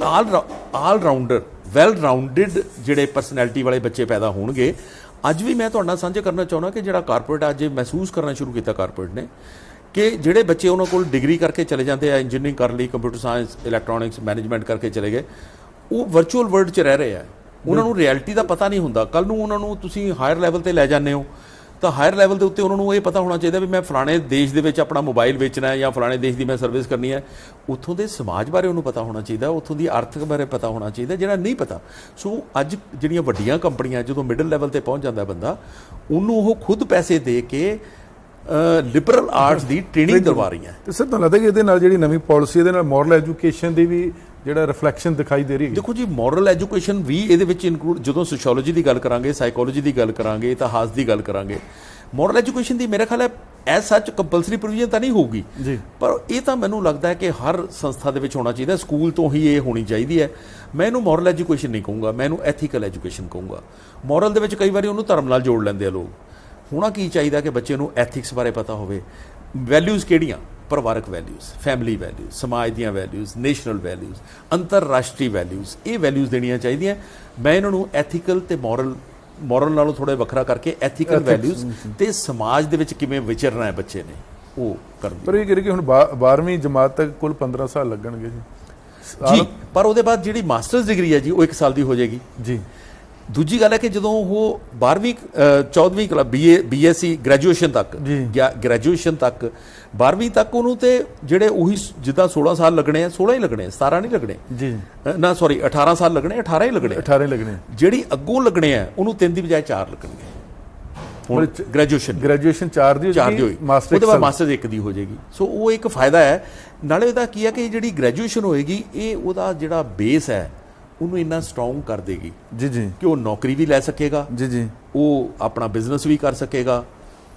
ਆਲ ਰਾਊਂਡਰ ਵੈਲ ਰਾਊਂਡਡ ਜਿਹੜੇ ਪਰਸਨੈਲਿਟੀ ਵਾਲੇ ਬੱਚੇ ਪੈਦਾ ਹੋਣਗੇ। ਅੱਜ ਵੀ ਮੈਂ ਤੁਹਾਡੇ ਨਾਲ ਸਾਂਝਾ ਕਰਨਾ ਚਾਹੁੰਦਾ ਕਿ ਜਿਹੜਾ ਕਾਰਪੋਰੇਟ ਅੱਜ ਮਹਿਸੂਸ ਕਰਨਾ ਸ਼ੁਰੂ ਕੀਤਾ ਕਾਰਪੋਰੇਟ ਨੇ ਕਿ ਜਿਹੜੇ ਬੱਚੇ ਉਹਨਾਂ ਕੋਲ ਡਿਗਰੀ ਕਰਕੇ ਚਲੇ ਜਾਂਦੇ ਆ, ਇੰਜੀਨੀਅਰਿੰਗ ਕਰ ਲਈ, ਕੰਪਿਊਟਰ ਸਾਇੰਸ, ਇਲੈਕਟ੍ਰੋਨਿਕਸ, ਮੈਨੇਜਮੈਂਟ ਕਰਕੇ ਚਲੇ ਗਏ, ਉਹ ਵਰਚੁਅਲ ਵਰਲਡ 'ਚ ਰਹਿ ਰਹੇ ਆ। ਉਹਨਾਂ ਨੂੰ ਰਿਐਲਿਟੀ ਦਾ ਪਤਾ ਨਹੀਂ ਹੁੰਦਾ। ਕੱਲ੍ਹ ਨੂੰ ਉਹਨਾਂ ਨੂੰ ਤੁਸੀਂ ਹਾਇਰ ਲੈਵਲ 'ਤੇ ਲੈ ਜਾਂਦੇ ਹੋ ਤਾਂ ਹਾਇਰ ਲੈਵਲ ਦੇ ਉੱਤੇ ਉਹਨਾਂ ਨੂੰ ਇਹ ਪਤਾ ਹੋਣਾ ਚਾਹੀਦਾ ਵੀ ਮੈਂ ਫਲਾਣੇ ਦੇਸ਼ ਦੇ ਵਿੱਚ ਆਪਣਾ ਮੋਬਾਈਲ ਵੇਚਣਾ ਹੈ ਜਾਂ ਫਲਾਣੇ ਦੇਸ਼ ਦੀ ਮੈਂ ਸਰਵਿਸ ਕਰਨੀ ਹੈ। ਉੱਥੋਂ ਦੇ ਸਮਾਜ ਬਾਰੇ ਉਹਨੂੰ ਪਤਾ ਹੋਣਾ ਚਾਹੀਦਾ, ਉੱਥੋਂ ਦੀ ਆਰਥਿਕ ਬਾਰੇ ਪਤਾ ਹੋਣਾ ਚਾਹੀਦਾ, ਜਿਹੜਾ ਨਹੀਂ ਪਤਾ। ਸੋ ਅੱਜ ਜਿਹੜੀਆਂ ਵੱਡੀਆਂ ਕੰਪਨੀਆਂ ਜਦੋਂ ਮਿਡਲ ਲੈਵਲ ਤੇ ਪਹੁੰਚ ਜਾਂਦਾ ਬੰਦਾ, ਉਹਨੂੰ ਉਹ ਖੁਦ ਪੈਸੇ ਦੇ ਕੇ ਲਿਬਰਲ ਆਰਟਸ ਦੀ ਟ੍ਰੇਨਿੰਗ ਕਰਵਾ ਰਹੀਆਂ। ਤੇ ਸਰ ਤੁਹਾਨੂੰ ਲੱਗਦਾ ਕਿ ਇਹਦੇ ਨਾਲ ਜਿਹੜੀ ਨਵੀਂ ਪਾਲਿਸੀ ਇਹਦੇ ਨਾਲ ਮੋਰਲ ਐਜੂਕੇਸ਼ਨ ਦੀ ਵੀ ਜਿਹੜਾ ਰਿਫਲੈਕਸ਼ਨ ਦਿਖਾਈ ਦੇ ਰਹੀ ਹੈ? ਦੇਖੋ ਜੀ, ਮੋਰਲ ਐਜੂਕੇਸ਼ਨ ਵੀ ਇਹਦੇ ਵਿੱਚ ਇਨਕਲੂਡ, ਜਦੋਂ ਸੋਸ਼ੀਓਲੋਜੀ ਦੀ ਗੱਲ ਕਰਾਂਗੇ, ਸਾਈਕੋਲੋਜੀ ਦੀ ਗੱਲ ਕਰਾਂਗੇ, ਇਤਿਹਾਸ ਦੀ ਗੱਲ ਕਰਾਂਗੇ, ਮੋਰਲ ਐਜੂਕੇਸ਼ਨ ਦੀ ਮੇਰੇ ਖਿਆਲ ਹੈ ਐਜ਼ ਸੱਚ ਕੰਪਲਸਰੀ ਪ੍ਰੋਵੀਜ਼ਨ ਤਾਂ ਨਹੀਂ ਹੋਊਗੀ ਜੀ, ਪਰ ਇਹ ਤਾਂ ਮੈਨੂੰ ਲੱਗਦਾ ਹੈ ਕਿ ਹਰ ਸੰਸਥਾ ਦੇ ਵਿੱਚ ਹੋਣਾ ਚਾਹੀਦਾ। ਸਕੂਲ ਤੋਂ ਹੀ ਇਹ ਹੋਣੀ ਚਾਹੀਦੀ ਹੈ। ਮੈਂ ਇਹਨੂੰ ਮੋਰਲ ਐਜੂਕੇਸ਼ਨ ਨਹੀਂ ਕਹੂੰਗਾ, ਮੈਂ ਇਹਨੂੰ ਐਥੀਕਲ ਐਜੂਕੇਸ਼ਨ ਕਹੂੰਗਾ। ਮੋਰਲ ਦੇ ਵਿੱਚ ਕਈ ਵਾਰੀ ਉਹਨੂੰ ਧਰਮ ਨਾਲ ਜੋੜ ਲੈਂਦੇ ਆ ਲੋਕ। ਹੋਣਾ ਕੀ ਚਾਹੀਦਾ ਕਿ ਬੱਚੇ ਨੂੰ ਐਥਿਕਸ ਬਾਰੇ ਪਤਾ ਹੋਵੇ, ਵੈਲਿਊਜ਼ ਕਿਹੜੀਆਂ, ਪਰਿਵਾਰਕ ਵੈਲਿਊਜ਼, ਫੈਮਿਲੀ ਵੈਲਿਊਜ਼, ਸਮਾਜ ਦੀਆਂ ਵੈਲਿਊਜ਼, ਨੈਸ਼ਨਲ ਵੈਲਿਊਜ਼, ਅੰਤਰਰਾਸ਼ਟਰੀ ਵੈਲਿਊਜ਼, ਇਹ ਵੈਲਿਊਜ਼ ਦੇਣੀਆਂ ਚਾਹੀਦੀਆਂ। ਮੈਂ ਇਹਨਾਂ ਨੂੰ ਐਥੀਕਲ ਤੇ ਮੋਰਲ ਨਾਲੋਂ ਥੋੜ੍ਹਾ ਵੱਖਰਾ ਕਰਕੇ ਐਥੀਕਲ ਵੈਲਿਊਜ਼ ਤੇ ਸਮਾਜ ਦੇ ਵਿੱਚ ਕਿਵੇਂ ਵਿਚਰਨਾ ਹੈ ਬੱਚੇ ਨੇ ਉਹ ਕਰਨ। ਪਰ ਇਹ ਕਰੀ ਕਿ ਹੁਣ 12ਵੀਂ ਜਮਾਤ ਤੱਕ ਕੁੱਲ 15 ਸਾਲ ਲੱਗਣਗੇ ਜੀ, ਪਰ ਉਹਦੇ ਬਾਅਦ ਜਿਹੜੀ ਮਾਸਟਰਸ ਡਿਗਰੀ ਹੈ ਜੀ ਉਹ 1 ਸਾਲ ਦੀ ਹੋ ਜਾਏਗੀ ਜੀ। ਦੂਜੀ ਗੱਲ ਹੈ ਕਿ ਜਦੋਂ ਉਹ 12ਵੀਂ 14ਵੀਂ ਕਲਾਸ BSc ਗ੍ਰੈਜੂਏਸ਼ਨ ਤੱਕ ਗ੍ਰੈਜੂਏਸ਼ਨ ਤੱਕ 12ਵੀਂ ਤੱਕ ਉਹਨੂੰ ਤੇ ਜਿਹੜੇ ਉਹੀ ਜਿੱਦਾਂ 16 ਸਾਲ ਲੱਗਣੇ ਆ, 16 ਹੀ ਲੱਗਣੇ, 17 ਨਹੀਂ ਲੱਗਣੇ ਜੀ ਨਾ, ਸੌਰੀ 18 ਸਾਲ ਲੱਗਣੇ, 18 ਹੀ ਲੱਗਣੇ, 18 ਲੱਗਣੇ। ਜਿਹੜੀ ਅੱਗੋਂ ਲੱਗਣੇ ਆ ਉਹਨੂੰ 3 ਦੀ ਬਜਾਏ 4 ਲੱਗਣਗੇ। ਹੁਣ ਗ੍ਰੈਜੂਏਸ਼ਨ 4 ਦੀ ਹੋਏਗੀ, ਉਹਦੇ ਬਾਅਦ ਮਾਸਟਰ 1 ਦੀ ਹੋ ਜਾਏਗੀ। ਸੋ ਉਹ ਇੱਕ ਫਾਇਦਾ ਹੈ। ਨਾਲੇ ਉਹਦਾ ਕੀ ਹੈ ਕਿ ਜਿਹੜੀ ਗ੍ਰੈਜੂਏਸ਼ਨ ਹੋਏਗੀ ਇਹ ਉਹਦਾ ਜਿਹੜਾ ਬੇਸ ਹੈ ਉਹਨੂੰ ਇੰਨਾ ਸਟਰੋਂਗ ਕਰ ਦੇਗੀ ਜੀ ਜੀ ਕਿ ਉਹ ਨੌਕਰੀ ਵੀ ਲੈ ਸਕੇਗਾ ਜੀ ਜੀ, ਉਹ ਆਪਣਾ ਬਿਜ਼ਨਸ ਵੀ ਕਰ ਸਕੇਗਾ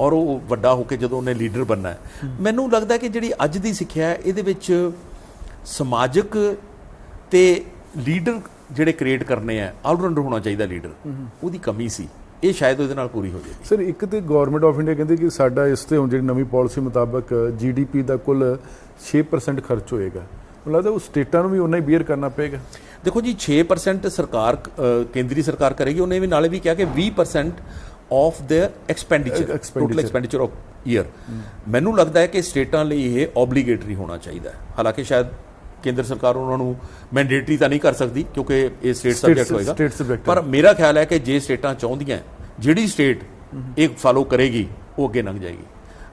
ਔਰ ਉਹ ਵੱਡਾ ਹੋ ਕੇ ਜਦੋਂ ਉਹਨੇ ਲੀਡਰ ਬਣਨਾ ਹੈ। ਮੈਨੂੰ ਲੱਗਦਾ ਕਿ ਜਿਹੜੀ ਅੱਜ ਦੀ ਸਿੱਖਿਆ ਹੈ ਇਹਦੇ ਵਿੱਚ ਸਮਾਜਿਕ ਤੇ ਲੀਡਰ ਜਿਹੜੇ ਕ੍ਰੀਏਟ ਕਰਨੇ ਆ, ਆਲਰਾਊਂਡਰ ਹੋਣਾ ਚਾਹੀਦਾ ਲੀਡਰ, ਉਹਦੀ ਕਮੀ ਸੀ। ਇਹ ਸ਼ਾਇਦ ਉਹਦੇ ਨਾਲ ਪੂਰੀ ਹੋ ਜਾਏਗੀ। ਸਰ ਇੱਕ ਤੇ ਗਵਰਨਮੈਂਟ ਆਫ ਇੰਡੀਆ ਕਹਿੰਦੇ ਕਿ ਸਾਡਾ ਇਸ ਤੇ ਹੁਣ ਜਿਹੜੀ ਨਵੀਂ ਪਾਲਿਸੀ ਮੁਤਾਬਕ GDP ਦਾ ਕੁੱਲ 6% ਖਰਚ ਹੋਏਗਾ। ਮੈਨੂੰ ਲੱਗਦਾ ਉਹ ਸਟੇਟਾਂ ਨੂੰ ਵੀ ਉਨਾ ਹੀ ਬੀਅਰ ਕਰਨਾ ਪਏਗਾ। ਦੇਖੋ ਜੀ, 6% ਸਰਕਾਰ ਕੇਂਦਰੀ ਸਰਕਾਰ ਕਰੇਗੀ। ਉਹਨੇ ਵੀ ਨਾਲੇ ਵੀ ਕਿਹਾ ਕਿ 20% of there expenditure, total expenditure of year. ਮੈਨੂੰ ਲੱਗਦਾ ਹੈ ਕਿ ਸਟੇਟਾਂ ਲਈ ਇਹ ਓਬਲੀਗੇਟਰੀ ਹੋਣਾ ਚਾਹੀਦਾ ਹੈ। ਹਾਲਾਂਕਿ ਸ਼ਾਇਦ ਕੇਂਦਰ ਸਰਕਾਰ ਉਹਨਾਂ ਨੂੰ ਮੈਂਡੇਟਰੀ ਤਾਂ ਨਹੀਂ ਕਰ ਸਕਦੀ ਕਿਉਂਕਿ ਇਹ ਸਟੇਟ ਸਬਜੈਕਟ ਹੋਏਗਾ, ਪਰ ਮੇਰਾ ਖਿਆਲ ਹੈ ਕਿ ਜੇ ਸਟੇਟਾਂ ਚਾਹੁੰਦੀਆਂ, ਜਿਹੜੀ ਸਟੇਟ ਇਹ ਫਾਲੋ ਕਰੇਗੀ ਉਹ ਅੱਗੇ ਲੰਘ ਜਾਏਗੀ।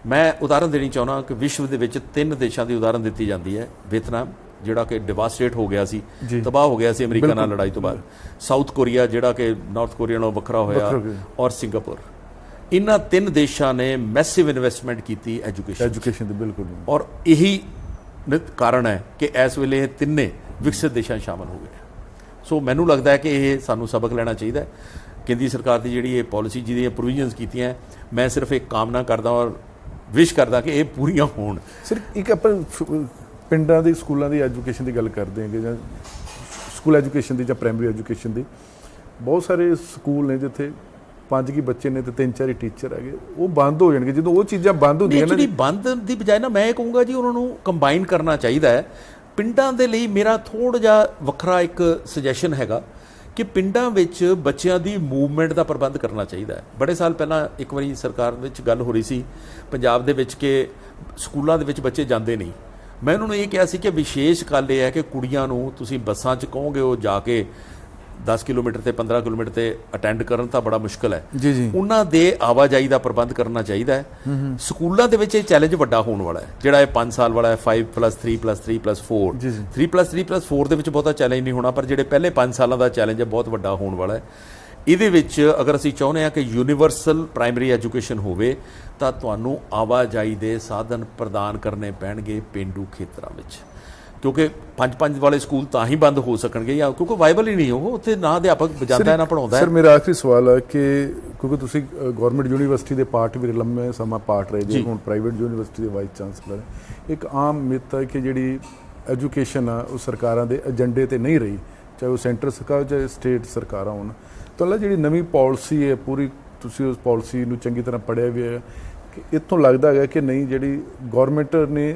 ਮੈਂ ਉਦਾਹਰਨ ਦੇਣੀ ਚਾਹੁੰਦਾ ਕਿ ਵਿਸ਼ਵ ਦੇ ਵਿੱਚ 3 ਦੇਸ਼ਾਂ ਦੀ ਉਦਾਹਰਨ ਦਿੱਤੀ ਜਾਂਦੀ ਹੈ। ਵੀਅਤਨਾਮ ਜਿਹੜਾ ਕਿ ਡਿਵਾਸਟੇਟ ਹੋ ਗਿਆ ਸੀ, ਤਬਾਹ ਹੋ ਗਿਆ ਸੀ ਅਮਰੀਕਾ ਨਾਲ ਲੜਾਈ ਤੋਂ ਬਾਅਦ। ਸਾਊਥ ਕੋਰੀਆ ਜਿਹੜਾ ਕਿ ਨਾਰਥ ਕੋਰੀਆ ਨਾਲੋਂ ਵੱਖਰਾ ਹੋਇਆ, ਔਰ ਸਿੰਗਾਪੁਰ। ਇਹਨਾਂ 3 ਦੇਸ਼ਾਂ ਨੇ ਮੈਸਿਵ ਇਨਵੈਸਟਮੈਂਟ ਕੀਤੀ ਐਜੂਕੇਸ਼ਨ ਦੀ। ਬਿਲਕੁਲ। ਔਰ ਇਹੀ ਕਾਰਨ ਹੈ ਕਿ ਇਸ ਵੇਲੇ ਇਹ ਤਿੰਨੇ ਵਿਕਸਿਤ ਦੇਸ਼ਾਂ ਸ਼ਾਮਲ ਹੋ ਗਏ। ਸੋ ਮੈਨੂੰ ਲੱਗਦਾ ਹੈ ਕਿ ਇਹ ਸਾਨੂੰ ਸਬਕ ਲੈਣਾ ਚਾਹੀਦਾ ਹੈ। ਕੇਂਦਰੀ ਸਰਕਾਰ ਦੀ ਜਿਹੜੀ ਇਹ ਪਾਲਿਸੀ ਜਿਹਦੀਆਂ ਪ੍ਰੋਵੀਜ਼ਨਸ ਕੀਤੀਆਂ, ਮੈਂ ਸਿਰਫ ਇੱਕ ਕਾਮਨਾ ਕਰਦਾ ਔਰ ਵਿਸ਼ ਕਰਦਾ ਕਿ ਇਹ ਪੂਰੀਆਂ ਹੋਣ। ਸਰ ਇੱਕ ਆਪਾਂ ਪਿੰਡਾਂ ਦੇ ਸਕੂਲਾਂ ਦੀ ਐਜੂਕੇਸ਼ਨ ਦੀ ਗੱਲ ਕਰਦੇ ਹਾਂ ਜਾਂ ਸਕੂਲ ਐਜੂਕੇਸ਼ਨ ਦੀ ਜਾਂ ਪ੍ਰਾਇਮਰੀ ਐਜੂਕੇਸ਼ਨ ਦੀ, ਬਹੁਤ ਸਾਰੇ ਸਕੂਲ ਨੇ ਜਿੱਥੇ 5 ਕੀ ਬੱਚੇ ਨੇ ਤੇ 3-4 ਹੀ ਟੀਚਰ ਹੈਗੇ, ਉਹ ਬੰਦ ਹੋ ਜਾਣਗੇ। ਜਦੋਂ ਉਹ ਚੀਜ਼ਾਂ ਬੰਦ ਹੁੰਦੀਆਂ ਨੇ, ਬੰਦ ਦੀ ਬਜਾਏ ਨਾ ਮੈਂ ਇਹ ਕਹੂੰਗਾ ਜੀ ਉਹਨਾਂ ਨੂੰ ਕੰਬਾਈਨ ਕਰਨਾ ਚਾਹੀਦਾ ਹੈ। ਪਿੰਡਾਂ ਦੇ ਲਈ ਮੇਰਾ ਥੋੜ੍ਹਾ ਜਿਹਾ ਵੱਖਰਾ ਇੱਕ ਸੁਜੈਸ਼ਨ ਹੈਗਾ ਕਿ ਪਿੰਡਾਂ ਵਿੱਚ ਬੱਚਿਆਂ ਦੀ ਮੂਵਮੈਂਟ ਦਾ ਪ੍ਰਬੰਧ ਕਰਨਾ ਚਾਹੀਦਾ ਹੈ। ਬੜੇ ਸਾਲ ਪਹਿਲਾਂ ਇੱਕ ਵਾਰੀ ਸਰਕਾਰ ਵਿੱਚ ਗੱਲ ਹੋ ਰਹੀ ਸੀ ਪੰਜਾਬ ਦੇ ਵਿੱਚ ਕਿ ਸਕੂਲਾਂ ਦੇ ਵਿੱਚ ਬੱਚੇ ਜਾਂਦੇ ਨਹੀਂ। ਮੈਂ ਉਹਨਾਂ ਨੂੰ ਇਹ ਕਿਹਾ ਸੀ ਕਿ ਵਿਸ਼ੇਸ਼ ਗੱਲ ਇਹ ਹੈ ਕਿ ਕੁੜੀਆਂ ਨੂੰ ਤੁਸੀਂ ਬੱਸਾਂ 'ਚ ਕਹੋਗੇ ਉਹ ਜਾ ਕੇ 10 ਕਿਲੋਮੀਟਰ ਤੇ 15 ਕਿਲੋਮੀਟਰ ਤੇ ਅਟੈਂਡ ਕਰਨ ਤਾਂ ਬੜਾ ਮੁਸ਼ਕਲ ਹੈ। ਜੀ ਜੀ, ਉਹਨਾਂ ਦੇ ਆਵਾਜਾਈ ਦਾ ਪ੍ਰਬੰਧ ਕਰਨਾ ਚਾਹੀਦਾ ਹੈ। ਸਕੂਲਾਂ ਦੇ ਵਿੱਚ ਇਹ ਚੈਲੰਜ ਵੱਡਾ ਹੋਣ ਵਾਲਾ ਹੈ, ਜਿਹੜਾ ਇਹ 5 ਸਾਲ ਵਾਲਾ ਹੈ, 5+3+3+4 3+3+4 ਦੇ ਵਿੱਚ ਬਹੁਤਾ ਚੈਲੰਜ ਨਹੀਂ ਹੋਣਾ, ਪਰ ਜਿਹੜੇ ਪਹਿਲੇ 5 ਸਾਲਾਂ ਦਾ ਚੈਲੰਜ ਹੈ ਬਹੁਤ ਵੱਡਾ ਹੋਣ ਵਾਲਾ ਹੈ। ਇਹਦੇ ਵਿੱਚ ਅਗਰ ਅਸੀਂ ਚਾਹੁੰਦੇ ਹਾਂ ਕਿ ਯੂਨੀਵਰਸਲ ਪ੍ਰਾਇਮਰੀ ਐਜੂਕੇਸ਼ਨ ਹੋਵੇ ਤਾਂ ਤੁਹਾਨੂੰ ਆਵਾਜਾਈ ਦੇ ਸਾਧਨ ਪ੍ਰਦਾਨ ਕਰਨੇ ਪੈਣਗੇ ਪੇਂਡੂ ਖੇਤਰਾਂ ਵਿੱਚ। ਕਿਉਂਕਿ 5-5 ਵਾਲੇ ਸਕੂਲ ਤਾਂ ਹੀ ਬੰਦ ਹੋ ਸਕਣਗੇ ਜਾਂ ਕਿਉਂਕਿ ਵਾਇਬਲ ਹੀ ਨਹੀਂ ਉਹ, ਉੱਥੇ ਨਾ ਅਧਿਆਪਕ ਜਾਂਦਾ ਹੈ ਨਾ ਪੜਾਉਂਦਾ ਹੈ। ਸਰ ਮੇਰਾ ਆਖਰੀ ਸਵਾਲ ਹੈ ਕਿ ਕਿਉਂਕਿ ਤੁਸੀਂ ਗਵਰਨਮੈਂਟ ਯੂਨੀਵਰਸਿਟੀ ਦੇ ਪਾਰਟ ਵੀ ਲੰਮੇ ਸਮਾਂ ਪਾਰਟ ਰਹੇ ਜੀ, ਹੁਣ ਪ੍ਰਾਈਵੇਟ ਯੂਨੀਵਰਸਿਟੀ ਦੇ ਵਾਈਸ ਚਾਂਸਲਰ ਹੈ, ਇੱਕ ਆਮ ਮਿੱਥ ਹੈ ਕਿ ਜਿਹੜੀ ਐਜੂਕੇਸ਼ਨ ਆ ਉਹ ਸਰਕਾਰਾਂ ਦੇ ਏਜੰਡੇ ਤੇ ਨਹੀਂ ਰਹੀ, ਚਾਹੇ ਉਹ ਸੈਂਟਰ ਸਰਕਾਰ ਚਾਹੇ ਸਟੇਟ ਸਰਕਾਰਾਂ ਹੋਣ। ਤਾਂ ਜਿਹੜੀ ਨਵੀਂ ਪਾਲਿਸੀ ਹੈ ਪੂਰੀ, ਤੁਸੀਂ ਉਸ ਪਾਲਿਸੀ ਨੂੰ ਚੰਗੀ ਤਰ੍ਹਾਂ ਪੜ੍ਹਿਆ ਵੀ ਹੈ ਕਿ ਇੱਥੋਂ ਲੱਗਦਾ ਹੈਗਾ ਕਿ ਨਹੀਂ ਜਿਹੜੀ ਗਵਰਨਮੈਂਟ ਨੇ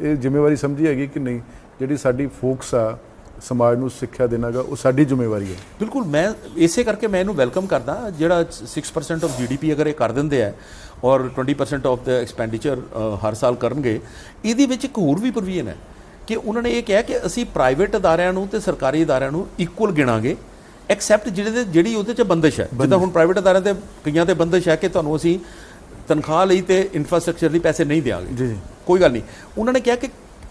ਇਹ ਜ਼ਿੰਮੇਵਾਰੀ ਸਮਝੀ ਹੈਗੀ ਕਿ ਨਹੀਂ ਜਿਹੜੀ ਸਾਡੀ ਫੋਕਸ ਆ ਸਮਾਜ ਨੂੰ ਸਿੱਖਿਆ ਦੇਣਾ ਗਾ ਉਹ ਸਾਡੀ ਜ਼ਿੰਮੇਵਾਰੀ ਹੈ। ਬਿਲਕੁਲ, ਮੈਂ ਇਸੇ ਕਰਕੇ ਮੈਂ ਇਹਨੂੰ ਵੈਲਕਮ ਕਰਦਾ, ਜਿਹੜਾ 6% ਆਫ GDP ਅਗਰ ਇਹ ਕਰ ਦਿੰਦੇ ਆ ਔਰ 20% ਆਫ ਦਾ ਐਕਸਪੈਂਡੀਚਰ ਹਰ ਸਾਲ ਕਰਨਗੇ, ਇਹਦੇ ਵਿੱਚ ਇੱਕ ਹੋਰ ਵੀ ਪ੍ਰੋਵੀਜ਼ਨ ਹੈ ਕਿ ਉਹਨਾਂ ਨੇ ਇਹ ਕਿਹਾ ਕਿ ਅਸੀਂ ਪ੍ਰਾਈਵੇਟ ਅਦਾਰਿਆਂ ਨੂੰ ਤੇ ਸਰਕਾਰੀ ਅਦਾਰਿਆਂ ਨੂੰ ਇਕੁਅਲ ਗਿਣਾਂਗੇ, ਐਕਸੈਪਟ ਜਿਹੜੀ ਉਹਦੇ 'ਚ ਬੰਦਿਸ਼ ਹੈ। ਜਿੱਦਾਂ ਹੁਣ ਪ੍ਰਾਈਵੇਟ ਅਦਾਰਿਆਂ ਤੇ ਕਈਆਂ ਤੇ ਬੰਦਿਸ਼ ਹੈ ਕਿ ਤੁਹਾਨੂੰ ਅਸੀਂ ਤਨਖਾਹ ਲਈ ਤੇ ਇਨਫਰਾਸਟ੍ਰਕਚਰ ਲਈ ਪੈਸੇ ਨਹੀਂ ਦੇਵਾਂਗੇ, ਜੀ ਕੋਈ ਗੱਲ ਨਹੀਂ। ਉਹਨਾਂ ਨੇ ਕਿਹਾ ਕਿ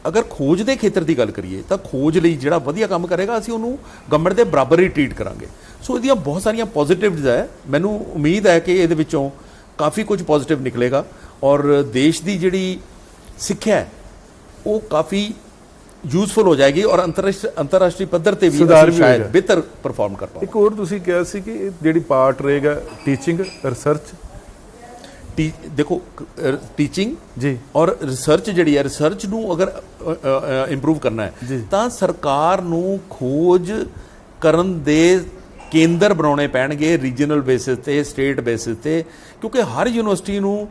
ਅਗਰ ਖੋਜ ਦੇ ਖੇਤਰ ਦੀ ਗੱਲ ਕਰੀਏ ਤਾਂ ਖੋਜ ਲਈ ਜਿਹੜਾ ਵਧੀਆ ਕੰਮ ਕਰੇਗਾ ਅਸੀਂ ਉਹਨੂੰ ਗਵਰਨਮੈਂਟ ਦੇ ਬਰਾਬਰ ਹੀ ਟਰੀਟ ਕਰਾਂਗੇ। ਸੋ ਇਹਦੀਆਂ ਬਹੁਤ ਸਾਰੀਆਂ ਪੋਜ਼ਿਟਿਵਸ ਹੈ, ਮੈਨੂੰ ਉਮੀਦ ਹੈ ਕਿ ਇਹਦੇ ਵਿੱਚੋਂ ਕਾਫੀ ਕੁਝ ਪੋਜ਼ਿਟਿਵ ਨਿਕਲੇਗਾ ਔਰ ਦੇਸ਼ ਦੀ ਜਿਹੜੀ ਸਿੱਖਿਆ ਹੈ ਉਹ ਕਾਫੀ ਯੂਜ਼ਫੁਲ ਹੋ ਜਾਏਗੀ ਔਰ ਅੰਤਰਰਾਸ਼ਟਰੀ ਪੱਧਰ ਤੇ ਵੀ ਸ਼ਾਇਦ ਬਿਹਤਰ ਪਰਫਾਰਮ ਕਰ ਪਾਵਾਂਗੇ। ਇੱਕ ਹੋਰ ਤੁਸੀਂ ਕਿਹਾ ਸੀ ਕਿ ਇਹ ਜਿਹੜੀ ਪਾਰਟ ਰਹੇਗਾ ਟੀਚਿੰਗ ਰਿਸਰਚ, ਦੇਖੋ ਟੀਚਿੰਗ ਜੀ ਔਰ ਰਿਸਰਚ ਜਿਹੜੀ ਹੈ, ਰਿਸਰਚ ਨੂੰ ਅਗਰ ਇੰਪਰੂਵ ਕਰਨਾ ਹੈ ਤਾਂ ਸਰਕਾਰ ਨੂੰ ਖੋਜ ਕਰਨ ਦੇ ਕੇਂਦਰ ਬਣਾਉਣੇ ਪੈਣਗੇ ਰੀਜਨਲ ਬੇਸਿਸ ਤੇ, ਸਟੇਟ ਬੇਸਿਸ ਤੇ, ਕਿਉਂਕਿ ਹਰ ਯੂਨੀਵਰਸਿਟੀ ਨੂੰ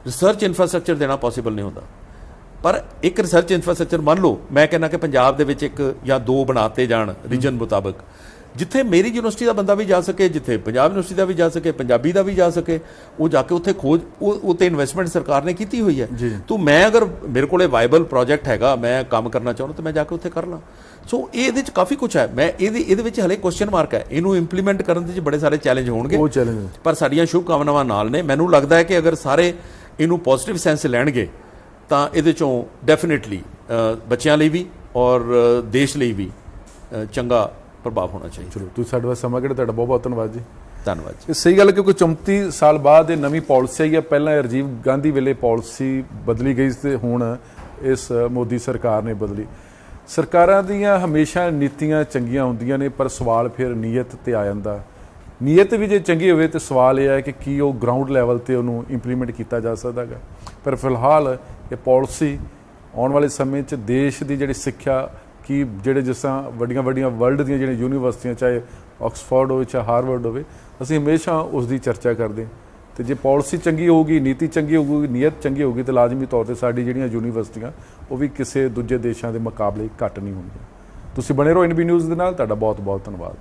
ਰਿਸਰਚ ਇਨਫਰਾਸਟ੍ਰਕਚਰ ਦੇਣਾ ਪੋਸੀਬਲ ਨਹੀਂ ਹੁੰਦਾ। ਪਰ ਇੱਕ ਰਿਸਰਚ ਇਨਫਰਾਸਟ੍ਰਕਚਰ ਮੰਨ ਲਓ ਮੈਂ ਕਹਿੰਦਾ ਕਿ ਪੰਜਾਬ ਦੇ ਵਿੱਚ ਇੱਕ ਜਾਂ ਦੋ ਬਣਾਤੇ ਜਾਣ ਰੀਜਨ ਮੁਤਾਬਕ, ਜਿੱਥੇ ਮੇਰੀ ਯੂਨੀਵਰਸਿਟੀ ਦਾ ਬੰਦਾ ਵੀ ਜਾ ਸਕੇ, ਜਿੱਥੇ ਪੰਜਾਬ ਯੂਨੀਵਰਸਿਟੀ ਦਾ ਵੀ ਜਾ ਸਕੇ, ਪੰਜਾਬੀ ਦਾ ਵੀ ਜਾ ਸਕੇ, ਉਹ ਜਾ ਕੇ ਉੱਥੇ ਖੋਜ ਉਹ ਤੇ ਇਨਵੈਸਟਮੈਂਟ ਸਰਕਾਰ ਨੇ ਕੀਤੀ ਹੋਈ ਹੈ। ਤਾਂ ਮੈਂ ਅਗਰ ਮੇਰੇ ਕੋਲੇ ਵਾਇਬਲ ਪ੍ਰੋਜੈਕਟ ਹੈਗਾ, ਮੈਂ ਕੰਮ ਕਰਨਾ ਚਾਹੁੰਦਾ ਤਾਂ ਮੈਂ ਜਾ ਕੇ ਉੱਥੇ ਕਰ ਲਾਂ। ਸੋ ਇਹਦੇ 'ਚ ਕਾਫੀ ਕੁਝ ਹੈ, ਮੈਂ ਇਹਦੇ ਵਿੱਚ ਹਲੇ ਕੁਐਸਚਨ ਮਾਰਕ ਹੈ, ਇਹਨੂੰ ਇੰਪਲੀਮੈਂਟ ਕਰਨ ਦੇ 'ਚ ਬੜੇ ਸਾਰੇ ਚੈਲੰਜ ਹੋਣਗੇ, ਪਰ ਸਾਡੀਆਂ ਸ਼ੁਭਕਾਮਨਾਵਾਂ ਨਾਲ ਨੇ। ਮੈਨੂੰ ਲੱਗਦਾ ਹੈ ਕਿ ਅਗਰ ਸਾਰੇ ਇਹਨੂੰ ਪੋਜ਼ਿਟਿਵ ਸੈਂਸ ਲੈਣਗੇ ਤਾਂ ਇਹਦੇ 'ਚੋਂ ਡੈਫੀਨੇਟਲੀ ਬੱਚਿਆਂ ਲਈ ਵੀ ਔਰ ਦੇਸ਼ ਲਈ ਵੀ ਚੰਗਾ ਪ੍ਰਭਾਵ ਹੋਣਾ ਚਾਹੀਦਾ। ਚਲੋ ਤੁਸੀਂ ਸਾਡੇ ਵਾਸਤੇ ਸਮਾਂ ਕੱਢਿਆ, ਤੁਹਾਡਾ ਬਹੁਤ ਬਹੁਤ ਧੰਨਵਾਦ ਜੀ। ਧੰਨਵਾਦ ਜੀ। ਇਹ ਸਹੀ ਗੱਲ ਹੈ ਕਿਉਂਕਿ 34 ਸਾਲ ਬਾਅਦ ਇਹ ਨਵੀਂ ਪਾਲਿਸੀ ਆਈ ਹੈ। ਪਹਿਲਾਂ ਰਾਜੀਵ ਗਾਂਧੀ ਵੇਲੇ ਪਾਲਿਸੀ ਬਦਲੀ ਗਈ ਤੇ ਹੁਣ ਇਸ ਮੋਦੀ ਸਰਕਾਰ ਨੇ ਬਦਲੀ। ਸਰਕਾਰਾਂ ਦੀਆਂ ਹਮੇਸ਼ਾ ਨੀਤੀਆਂ ਚੰਗੀਆਂ ਹੁੰਦੀਆਂ ਨੇ, ਪਰ ਸਵਾਲ ਫਿਰ ਨੀਅਤ ਤੇ ਆ ਜਾਂਦਾ। ਨੀਅਤ ਵੀ ਜੇ ਚੰਗੀ ਹੋਵੇ ਤਾਂ ਸਵਾਲ ਇਹ ਹੈ ਕਿ ਕੀ ਉਹ ਗਰਾਊਂਡ ਲੈਵਲ ਤੇ ਉਹਨੂੰ ਇੰਪਲੀਮੈਂਟ ਕੀਤਾ ਜਾ ਸਕਦਾ ਹੈ। ਪਰ ਫਿਲਹਾਲ ਇਹ ਪਾਲਿਸੀ ਆਉਣ ਵਾਲੇ ਸਮੇਂ 'ਚ ਦੇਸ਼ ਦੀ ਜਿਹੜੀ ਸਿੱਖਿਆ ਕਿ ਜਿਹੜੇ ਜਿਸ ਤਰ੍ਹਾਂ ਵੱਡੀਆਂ ਵਰਲਡ ਦੀਆਂ ਜਿਹੜੀਆਂ ਯੂਨੀਵਰਸਿਟੀਆਂ, ਚਾਹੇ ਆਕਸਫੋਰਡ ਹੋਵੇ ਚਾਹੇ ਹਾਰਵਰਡ ਹੋਵੇ, ਅਸੀਂ ਹਮੇਸ਼ਾ ਉਸ ਦੀ ਚਰਚਾ ਕਰਦੇ ਹਾਂ। ਅਤੇ ਜੇ ਪਾਲਿਸੀ ਚੰਗੀ ਹੋਊਗੀ, ਨੀਤੀ ਚੰਗੀ ਹੋਊਗੀ, ਨੀਅਤ ਚੰਗੀ ਹੋਊਗੀ ਤਾਂ ਲਾਜ਼ਮੀ ਤੌਰ 'ਤੇ ਸਾਡੀ ਜਿਹੜੀਆਂ ਯੂਨੀਵਰਸਿਟੀਆਂ ਉਹ ਵੀ ਕਿਸੇ ਦੂਜੇ ਦੇਸ਼ਾਂ ਦੇ ਮੁਕਾਬਲੇ ਘੱਟ ਨਹੀਂ ਹੋਣਗੀਆਂ। ਤੁਸੀਂ ਬਣੇ ਰਹੋ NB ਨਿਊਜ਼ ਦੇ ਨਾਲ। ਤੁਹਾਡਾ ਬਹੁਤ ਬਹੁਤ ਧੰਨਵਾਦ।